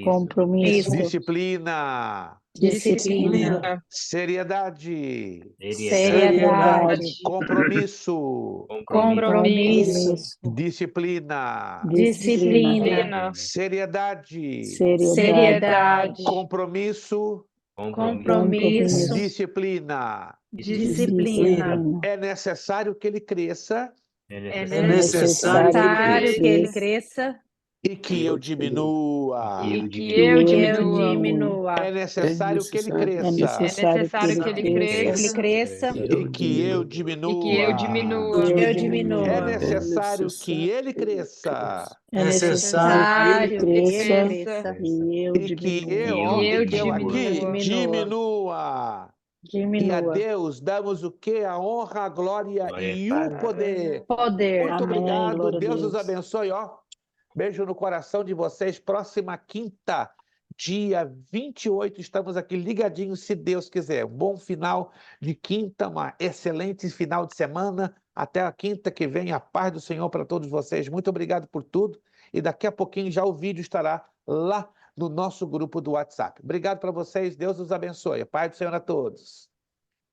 compromisso, disciplina, Disciplina. seriedade, Seriedade. compromisso, Compromisso. disciplina, Disciplina. seriedade, Seriedade. compromisso, Compromisso. disciplina. Disciplina. É necessário que ele cresça é É necessário necessário que ele cresça e que eu diminua. que que eu diminua. É necessário que ele cresça necessário que ele cresça e que eu diminua. eu diminua. É necessário que ele cresça necessário que ele cresça e que eu aqui diminua. E a Deus damos o quê? A honra, a glória e o poder. Poder. Muito Amém. obrigado. Glória a Deus os abençoe. Ó, beijo no coração de vocês. Próxima quinta, dia 28, estamos aqui ligadinhos, se Deus quiser. Um bom final de quinta, uma excelente final de semana. Até a quinta que vem. A paz do Senhor para todos vocês. Muito obrigado por tudo. E daqui a pouquinho já o vídeo estará lá no nosso grupo do WhatsApp. Obrigado para vocês. Deus os abençoe. A paz do Senhor a todos.